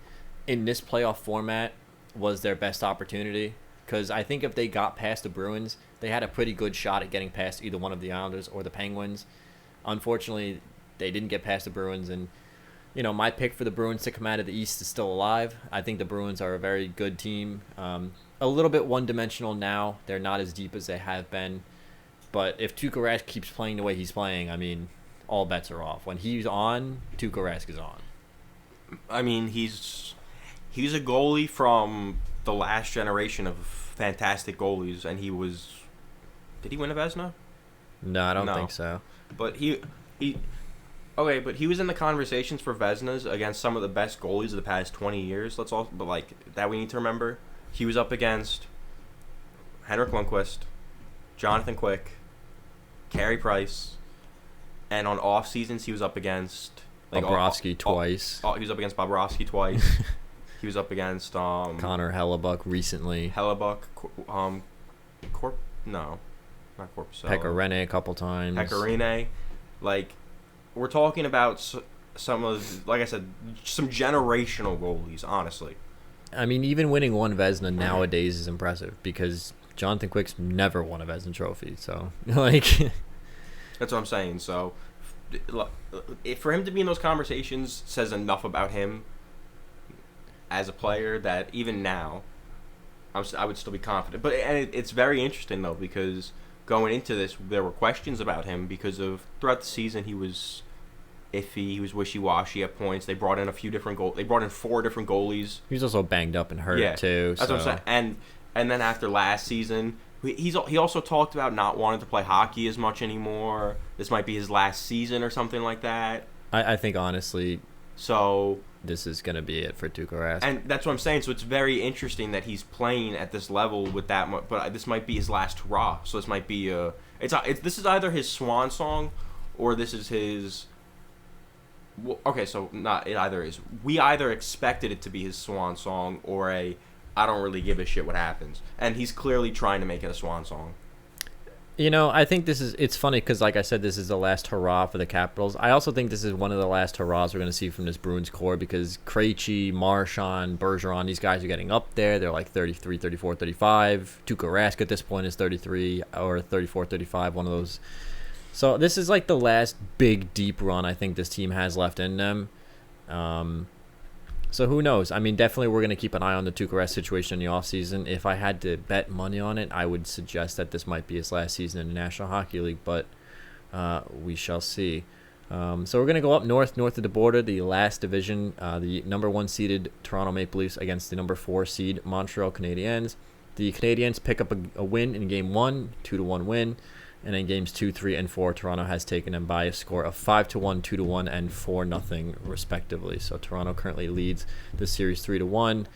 Speaker 1: in this playoff format, was their best opportunity, because I think if they got past the Bruins, they had a pretty good shot at getting past either one of the Islanders or the Penguins. Unfortunately, they didn't get past the Bruins, and my pick for the Bruins to come out of the East is still alive. I think the Bruins are a very good team. A little bit one-dimensional now. They're not as deep as they have been, but if Tuukka Rask keeps playing the way he's playing, I mean, all bets are off. When he's on, Tuukka Rask is on.
Speaker 2: I mean, he's a goalie from the last generation of fantastic goalies, and he was... Did he win a Vezina?
Speaker 1: No, I don't think so.
Speaker 2: But he but he was in the conversations for Vezinas against some of the best goalies of the past 20 years. But like that we need to remember. He was up against Henrik Lundqvist, Jonathan Quick, Carey Price, and on off seasons he was up against
Speaker 1: Bobrovsky twice.
Speaker 2: He was up against Bobrovsky twice. He was up against
Speaker 1: Connor Hellebuck recently.
Speaker 2: Not Corpusella.
Speaker 1: Pecorine a couple times.
Speaker 2: Pecorine. Like, we're talking about some of, like I said, some generational goalies, honestly.
Speaker 1: I mean, even winning one Vezina nowadays is impressive, because Jonathan Quick's never won a Vezina trophy. So, like...
Speaker 2: That's what I'm saying. So, for him to be in those conversations says enough about him as a player that even now, I would still be confident. But it's very interesting, though, because going into this, there were questions about him because of throughout the season he was iffy, he was wishy-washy at points. They brought in They brought in 4 different goalies.
Speaker 1: He was also banged up and hurt too.
Speaker 2: That's what I'm saying. And then after last season, he also talked about not wanting to play hockey as much anymore. This might be his last season or something like that.
Speaker 1: I think honestly,
Speaker 2: so
Speaker 1: this is gonna be it for Tuukka Rask.
Speaker 2: And that's what I'm saying. So it's very interesting that he's playing at this level with that much. But this might be his last hurrah. So this might be this is either his swan song, or this is his. Okay, so not it either is. We either expected it to be his swan song or I don't really give a shit what happens, and he's clearly trying to make it a swan song.
Speaker 1: I think it's funny because, like I said, this is the last hurrah for the Capitals. I also think this is one of the last hurrahs we're going to see from this Bruins core, because Krejci, Marchand, Bergeron, these guys are getting up there. They're like 33, 34, 35. Tuukka Rask at this point is 33 or 34, 35, one of those. So this is like the last big, deep run I think this team has left in them. So who knows? I mean, definitely we're going to keep an eye on the Tuukka Rask situation in the offseason. If I had to bet money on it, I would suggest that this might be his last season in the National Hockey League, but we shall see. So we're going to go up north of the border, the last division, the number 1 seeded Toronto Maple Leafs against the number 4 seed Montreal Canadiens. The Canadiens pick up a win in Game 1, 2-1 win. And in games 2, 3, and 4, Toronto has taken them by a score of 5-1, 2-1, and 4-0, respectively. So Toronto currently leads the series 3-1.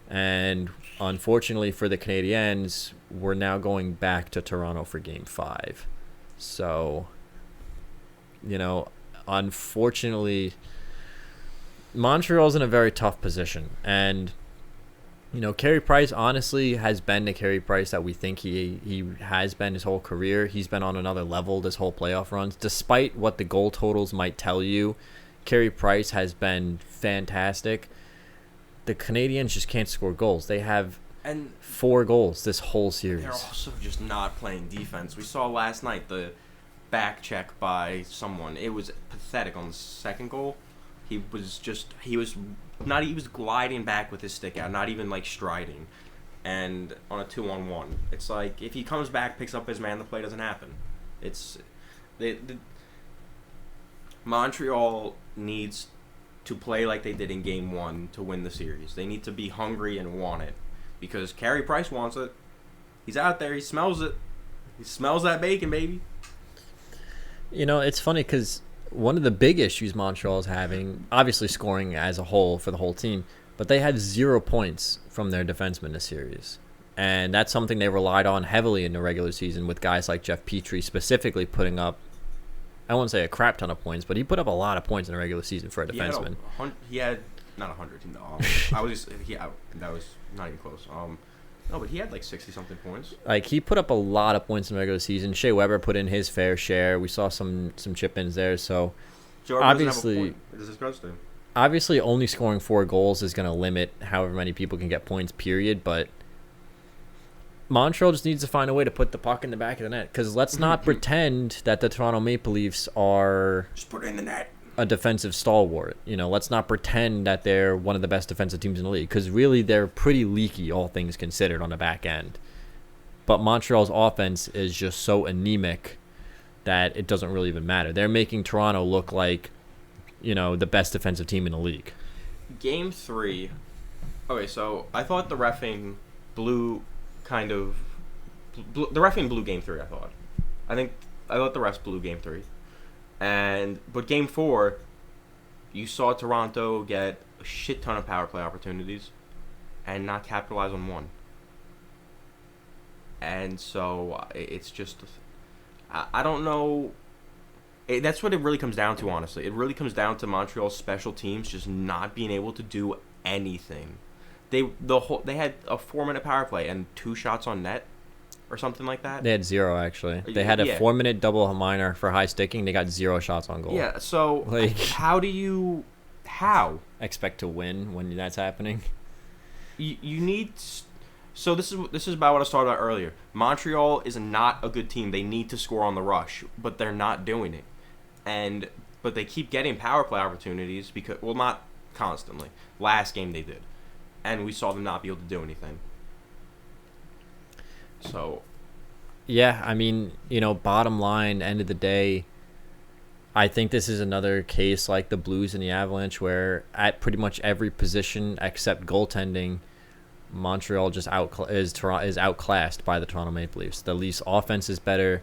Speaker 1: And unfortunately for the Canadiens, we're now going back to Toronto for Game 5. So, unfortunately, Montreal's in a very tough position. And Carey Price honestly has been the Carey Price that we think he has been his whole career. He's been on another level this whole playoff runs. Despite what the goal totals might tell you, Carey Price has been fantastic. The Canadiens just can't score goals. They have 4 goals this whole series.
Speaker 2: They're also just not playing defense. We saw last night the back check by someone. It was pathetic on the second goal. He was gliding back with his stick out, not even like striding. And on a 2-on-1, it's like if he comes back, picks up his man, the play doesn't happen. Montreal needs to play like they did in Game 1 to win the series. They need to be hungry and want it, because Carey Price wants it. He's out there. He smells it. He smells that bacon, baby.
Speaker 1: It's funny because one of the big issues Montreal is having, obviously scoring as a whole for the whole team, but they had 0 points from their defensemen this series. And that's something they relied on heavily in the regular season, with guys like Jeff Petrie specifically putting up, I won't say a crap ton of points, but he put up a lot of points in the regular season for a defenseman.
Speaker 2: He had not 100. No, that was not even close. No, but he had like 60-something points.
Speaker 1: Like, he put up a lot of points in the regular season. Shea Weber put in his fair share. We saw some chip-ins there. So, obviously, only scoring 4 goals is going to limit however many people can get points, period. But Montreal just needs to find a way to put the puck in the back of the net. Because let's not pretend that the Toronto Maple Leafs are
Speaker 2: just put it in the net,
Speaker 1: a defensive stalwart. Let's not pretend that they're one of the best defensive teams in the league, because really they're pretty leaky, all things considered, on the back end. But Montreal's offense is just so anemic that it doesn't really even matter. They're making Toronto look like, the best defensive team in the league.
Speaker 2: Game 3. Okay, so I thought the reffing blew the reffing blew Game 3, I thought. I thought the refs blew Game 3. But Game 4, you saw Toronto get a shit ton of power play opportunities and not capitalize on one. And so it's just, I don't know. That's what it really comes down to, honestly. It really comes down to Montreal's special teams just not being able to do anything. They had a 4-minute power play and 2 shots on net, or something like that.
Speaker 1: They had 0, actually. They had a 4-minute double minor for high sticking. They got 0 shots on goal.
Speaker 2: Yeah, so how
Speaker 1: expect to win when that's happening?
Speaker 2: You need. So this is about what I was talking about earlier. Montreal is not a good team. They need to score on the rush, but they're not doing it. But they keep getting power play opportunities because, well, not constantly. Last game they did, and we saw them not be able to do anything. So,
Speaker 1: yeah, I mean, bottom line, end of the day, I think this is another case like the Blues and the Avalanche, where at pretty much every position except goaltending, Montreal just is outclassed by the Toronto Maple Leafs. The Leafs' offense is better.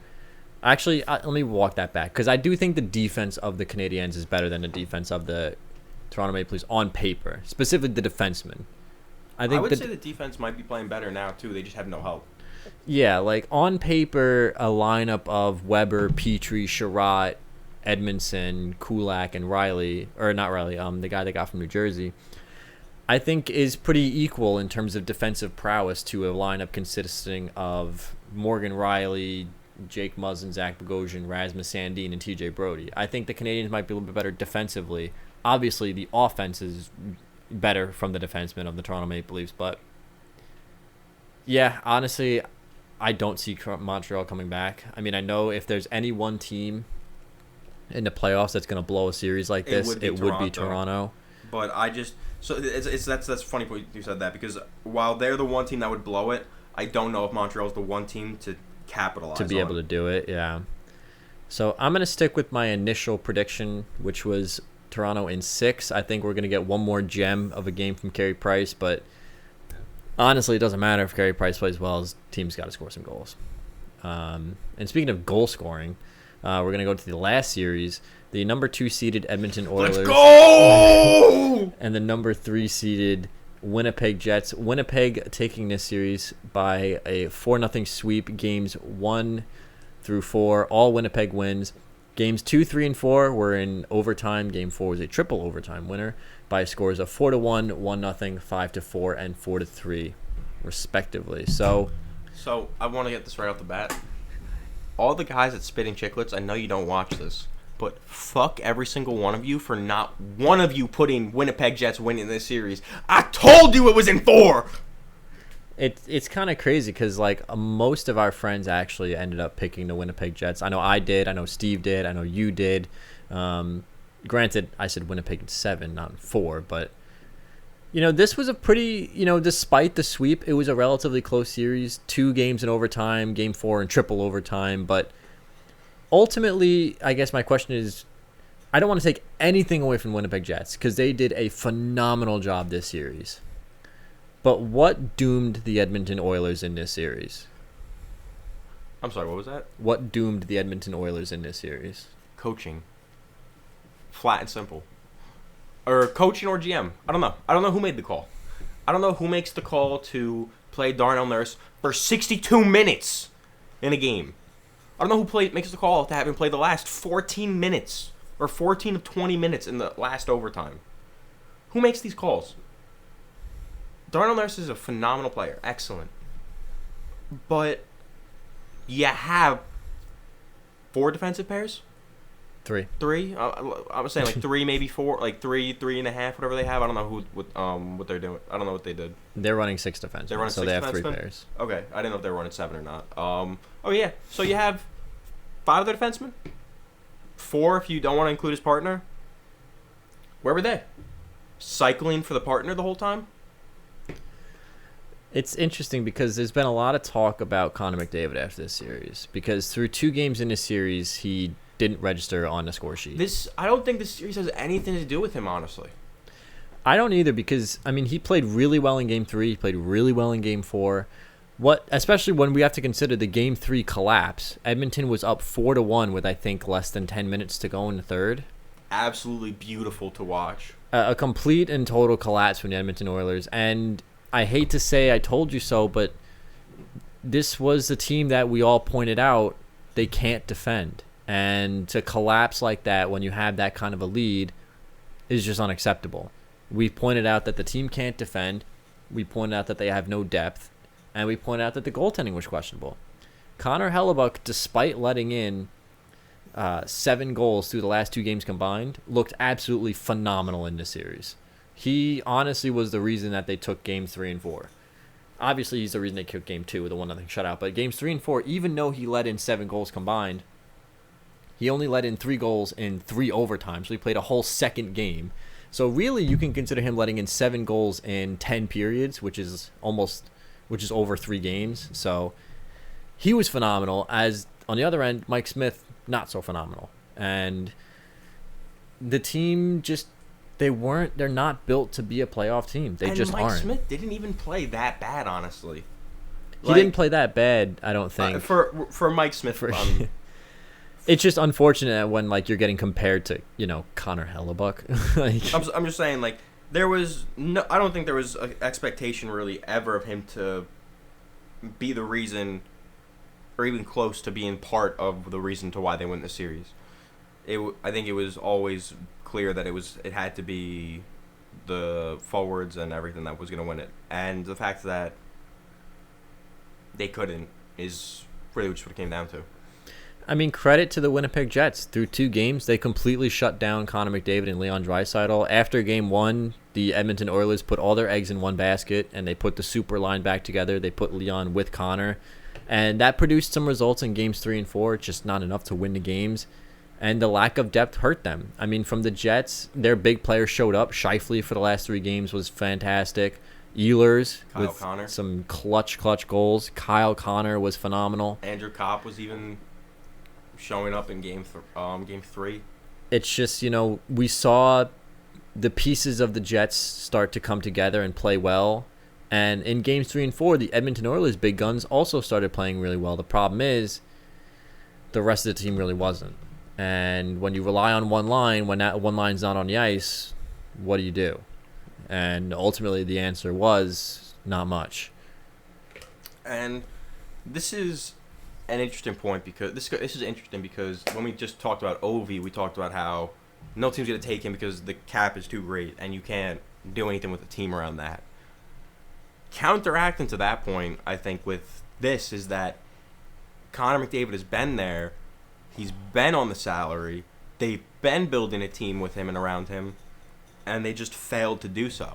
Speaker 1: Actually, let me walk that back, because I do think the defense of the Canadiens is better than the defense of the Toronto Maple Leafs on paper, specifically the defensemen.
Speaker 2: I would say the defense might be playing better now, too. They just have no help.
Speaker 1: Yeah, like on paper, a lineup of Weber, Petrie, Sherratt, Edmondson, Kulak, and Riley, or not Riley, the guy they got from New Jersey, I think is pretty equal in terms of defensive prowess to a lineup consisting of Morgan Riley, Jake Muzzin, Zach Bogosian, Rasmus Sandin, and TJ Brody. I think the Canadiens might be a little bit better defensively. Obviously, the offense is better from the defensemen of the Toronto Maple Leafs, but yeah, honestly, I don't see Montreal coming back. I mean, I know if there's any one team in the playoffs that's going to blow a series like this, it would be Toronto.
Speaker 2: But that's funny point you said that, because while they're the one team that would blow it, I don't know if Montreal's the one team to capitalize
Speaker 1: to be able to do it. Yeah. So I'm going to stick with my initial prediction, which was Toronto in 6. I think we're going to get one more gem of a game from Carey Price, but honestly, it doesn't matter if Carey Price plays well. His team's got to score some goals. And speaking of goal scoring, we're going to go to the last series. The number 2 seeded Edmonton Oilers.
Speaker 2: Let's go!
Speaker 1: And the number 3 seeded Winnipeg Jets. Winnipeg taking this series by a 4-0 sweep. Games 1 through 4, all Winnipeg wins. Games 2, 3, and 4 were in overtime. Game 4 was a triple overtime winner by scores of 4-1, 1-0, 5-4, and 4-3, respectively. So
Speaker 2: I want to get this right off the bat. All the guys at Spitting Chicklets, I know you don't watch this, but fuck every single one of you for not one of you putting Winnipeg Jets winning this series. I told you it was in 4!
Speaker 1: It's kind of crazy because, like, most of our friends actually ended up picking the Winnipeg Jets. I know I did. I know Steve did. I know you did. Granted, I said Winnipeg in 7, not in 4. But, this was a pretty, despite the sweep, it was a relatively close series. 2 games in overtime, Game 4 in triple overtime. But ultimately, I guess my question is, I don't want to take anything away from Winnipeg Jets because they did a phenomenal job this series. But what doomed the Edmonton Oilers in this series?
Speaker 2: I'm sorry, what was that?
Speaker 1: What doomed the Edmonton Oilers in this series?
Speaker 2: Coaching. Flat and simple. Or coaching or GM. I don't know. I don't know who made the call. I don't know who makes the call to play Darnell Nurse for 62 minutes in a game. I don't know who makes the call to have him play the last 14 minutes or 14 of 20 minutes in the last overtime. Who makes these calls? Darnell Nurse is a phenomenal player. Excellent. But you have 4 defensive pairs?
Speaker 1: 3.
Speaker 2: I was saying like 3, maybe 4, like 3.5, whatever they have. I don't know what they're doing. I don't know what they did.
Speaker 1: They're running 6 defensemen, so they have 3 pairs.
Speaker 2: Okay, I didn't know if they were running 7 or not. Oh yeah, so you have 5 other defensemen, 4 if you don't want to include his partner. Where were they? Cycling for the partner the whole time?
Speaker 1: It's interesting because there's been a lot of talk about Connor McDavid after this series because through 2 games in this series, he didn't register on the score sheet.
Speaker 2: I don't think this series has anything to do with him, honestly.
Speaker 1: I don't either because, I mean, he played really well in Game 3. He played really well in Game 4. Especially when we have to consider the Game 3 collapse. Edmonton was up 4-1 with, I think, less than 10 minutes to go in the third.
Speaker 2: Absolutely beautiful to watch.
Speaker 1: A complete and total collapse from the Edmonton Oilers. And I hate to say I told you so, but this was the team that we all pointed out they can't defend. And to collapse like that when you have that kind of a lead is just unacceptable. We pointed out that the team can't defend. We pointed out that they have no depth. And we pointed out that the goaltending was questionable. Connor Hellebuck, despite letting in 7 goals through the last 2 games combined, looked absolutely phenomenal in this series. He honestly was the reason that they took Games 3 and 4. Obviously, he's the reason they took Game 2 with a 1-0 shutout. But Games 3 and 4, even though he let in 7 goals combined, he only let in 3 goals in 3 overtimes. So he played a whole second game. So really, you can consider him letting in 7 goals in 10 periods, which is over 3 games. So he was phenomenal. As on the other end, Mike Smith, not so phenomenal. And the team just, they're not built to be a playoff team. They just aren't.
Speaker 2: Mike Smith didn't even play that bad, honestly.
Speaker 1: He didn't play that bad, I don't think.
Speaker 2: For Mike Smith.
Speaker 1: It's just unfortunate when you're getting compared to, Connor Hellebuck.
Speaker 2: I'm just saying, there was no. I don't think there was an expectation really ever of him to be the reason, or even close to being part of the reason to why they win the series. I think it was always clear that it had to be the forwards and everything that was going to win it, and the fact that they couldn't is really just what it came down to.
Speaker 1: I mean, credit to the Winnipeg Jets. Through 2 games, they completely shut down Connor McDavid and Leon Draisaitl. After Game 1, the Edmonton Oilers put all their eggs in one basket, and they put the super line back together. They put Leon with Connor, and that produced some results in Games 3 and 4, just not enough to win the games. And the lack of depth hurt them. I mean, from the Jets, their big players showed up. Scheifele for the last 3 games was fantastic. Ehlers with
Speaker 2: Connor.
Speaker 1: Some clutch goals. Kyle Connor was phenomenal.
Speaker 2: Andrew Kopp was even showing up in game 3.
Speaker 1: It's just, we saw the pieces of the Jets start to come together and play well. And in Games 3 and 4, the Edmonton Oilers' big guns also started playing really well. The problem is the rest of the team really wasn't. And when you rely on one line, when that one line's not on the ice, what do you do? And ultimately the answer was not much.
Speaker 2: And this is an interesting point because this is interesting because when we just talked about Ovi, we talked about how no team's going to take him because the cap is too great and you can't do anything with the team around that. Counteracting to that point, I think, with this is that Connor McDavid has been there. He's been on the salary. They've been building a team with him and around him, and they just failed to do so.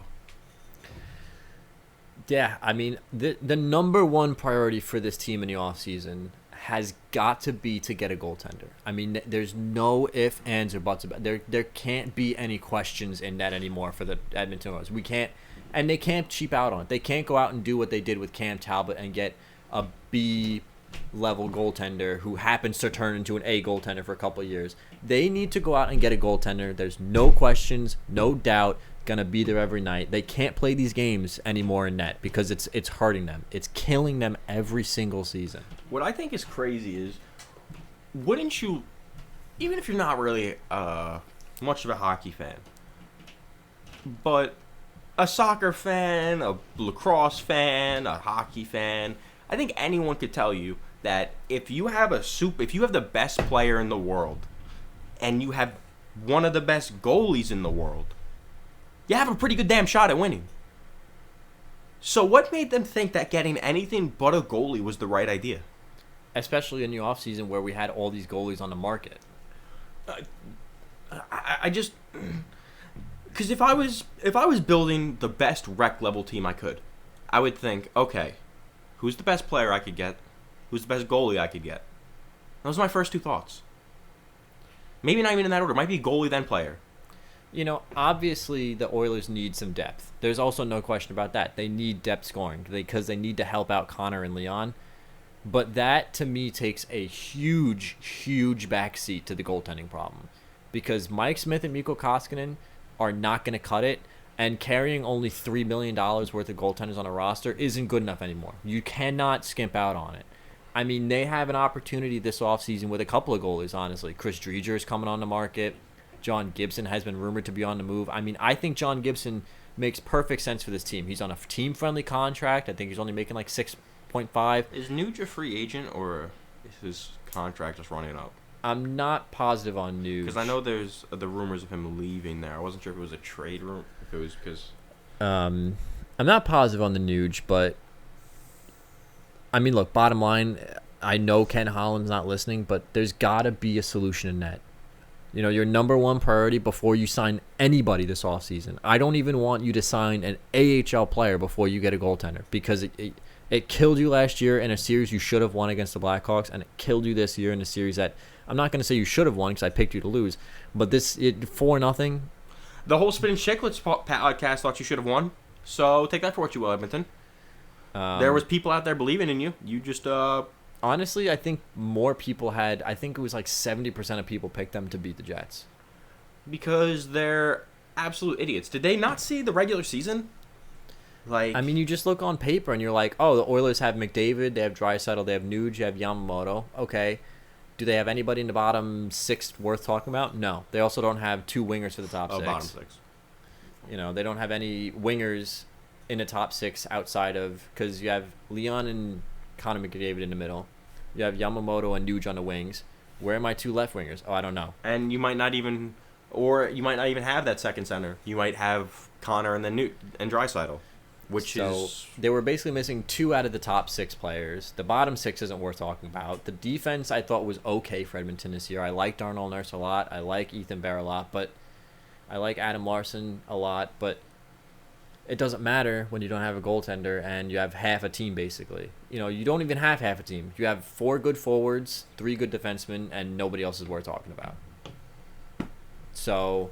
Speaker 1: Yeah, I mean, the number one priority for this team in the offseason has got to be to get a goaltender. I mean, there's no ifs, ands, or buts about it. There can't be any questions in that anymore for the Edmonton Oilers. We can't, and they can't cheap out on it. They can't go out and do what they did with Cam Talbot and get a B level goaltender who happens to turn into an A goaltender for a couple of years. They need to go out and get a goaltender. There's no questions, no doubt, gonna be there every night. They can't play these games anymore in net because it's hurting them. It's killing them every single season.
Speaker 2: What I think is crazy is, wouldn't you, even if you're not really much of a hockey fan, but a soccer fan, a lacrosse fan, a hockey fan, I think anyone could tell you that if you have the best player in the world and you have one of the best goalies in the world, you have a pretty good damn shot at winning. So what made them think that getting anything but a goalie was the right idea?
Speaker 1: Especially in the offseason where we had all these goalies on the market.
Speaker 2: I just, because if I was building the best rec level team I could, I would think, okay, who's the best player I could get? Who's the best goalie I could get? Those are my first two thoughts. Maybe not even in that order. It might be goalie then player.
Speaker 1: You know, obviously the Oilers need some depth. There's also no question about that. They need depth scoring because they need to help out Connor and Leon. But that, to me, takes a huge, huge backseat to the goaltending problem. Because Mike Smith and Mikko Koskinen are not going to cut it, and carrying only $3 million worth of goaltenders on a roster isn't good enough anymore. You cannot skimp out on it. I mean, they have an opportunity this offseason with a couple of goalies, honestly. Chris Driedger is coming on the market. John Gibson has been rumored to be on the move. I mean, I think John Gibson makes perfect sense for this team. He's on a team-friendly contract. I think he's only making like 6.5.
Speaker 2: Is Nuge a free agent, or is his contract just running up?
Speaker 1: I'm not positive on Nuge.
Speaker 2: Because I know there's the rumors of him leaving there. I wasn't sure if it was a trade room, if it was because...
Speaker 1: I'm not positive on the Nuge, but... I mean, look, bottom line, I know Ken Holland's not listening, but there's got to be a solution in net. You know, your number one priority before you sign anybody this offseason. I don't even want you to sign an AHL player before you get a goaltender because it killed you last year in a series you should have won against the Blackhawks, and it killed you this year in a series that I'm not going to say you should have won because I picked you to lose, but 4-0.
Speaker 2: The whole Spin Chicklets podcast thought you should have won, so take that for what you will, Edmonton. There was people out there believing in you. You just...
Speaker 1: Honestly, I think more people had... I think it was like 70% of people picked them to beat the Jets.
Speaker 2: Because they're absolute idiots. Did they not see the regular season? Like,
Speaker 1: I mean, you just look on paper and you're like, oh, the Oilers have McDavid, they have Draisaitl, they have Nuge, they have Yamamoto. Okay. Do they have anybody in the bottom six worth talking about? No. They also don't have two wingers for the top six.
Speaker 2: Bottom six.
Speaker 1: You know, they don't have any wingers in the top six outside of... Because you have Leon and Connor McDavid in the middle. You have Yamamoto and Nuge on the wings. Where are my two left wingers? Oh, I don't know.
Speaker 2: And you might not even... Or you might not even have that second center. You might have Connor and then Nuge and Draisaitl. So
Speaker 1: they were basically missing two out of the top six players. The bottom six isn't worth talking about. The defense I thought was okay for Edmonton this year. I like Darnell Nurse a lot. I like Ethan Bear a lot, but I like Adam Larson a lot. But it doesn't matter when you don't have a goaltender and you have half a team basically. You know, you don't even have half a team. You have 4 good forwards, 3 good defensemen, and nobody else is worth talking about. So...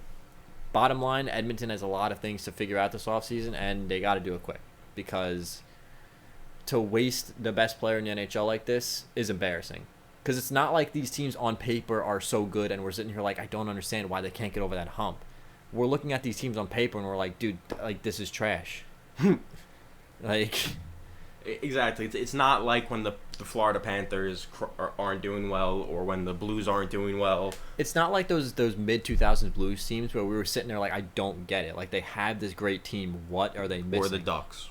Speaker 1: Bottom line, Edmonton has a lot of things to figure out this offseason, and they got to do it quick because to waste the best player in the NHL like this is embarrassing. Because it's not like these teams on paper are so good, and we're sitting here like, I don't understand why they can't get over that hump. We're looking at these teams on paper, and we're like, dude, like this is trash. Like,
Speaker 2: exactly. It's not like when the Florida Panthers aren't doing well, or when the Blues aren't doing well.
Speaker 1: It's not like those mid-2000s Blues teams where we were sitting there like, I don't get it. Like, they have this great team. What are they missing?
Speaker 2: Or the Ducks.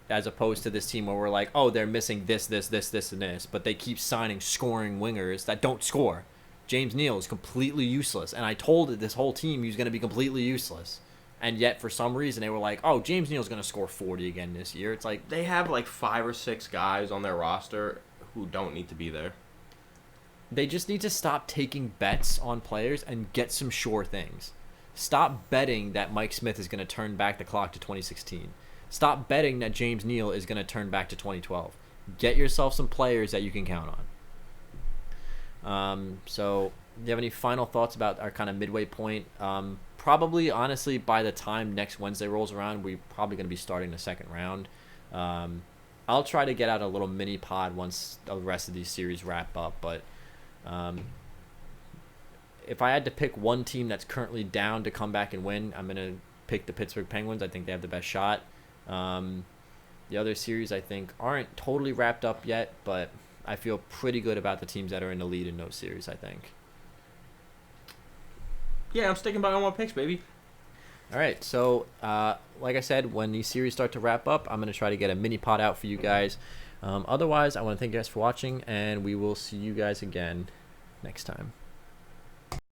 Speaker 1: As opposed to this team where we're like, oh, they're missing this, and this. But they keep signing scoring wingers that don't score. James Neal is completely useless. And I told this whole team he was going to be completely useless. And yet, for some reason, they were like, oh, James Neal's going to score 40 again this year. It's like...
Speaker 2: They have like 5 or 6 guys on their roster who don't need to be there.
Speaker 1: They just need to stop taking bets on players and get some sure things. Stop betting that Mike Smith is going to turn back the clock to 2016. Stop betting that James Neal is going to turn back to 2012. Get yourself some players that you can count on. So, do you have any final thoughts about our kind of midway point? Probably, honestly, by the time next Wednesday rolls around, we're probably going to be starting the second round. I'll try to get out a little mini pod once the rest of these series wrap up. But if I had to pick one team that's currently down to come back and win, I'm gonna pick the Pittsburgh Penguins. I think they have the best shot. The other series I think aren't totally wrapped up yet, but I feel pretty good about the teams that are in the lead in those series, I think.
Speaker 2: Yeah, I'm sticking by all my picks, baby.
Speaker 1: All right, so like I said, when these series start to wrap up, I'm going to try to get a mini pod out for you guys. Otherwise, I want to thank you guys for watching, and we will see you guys again next time.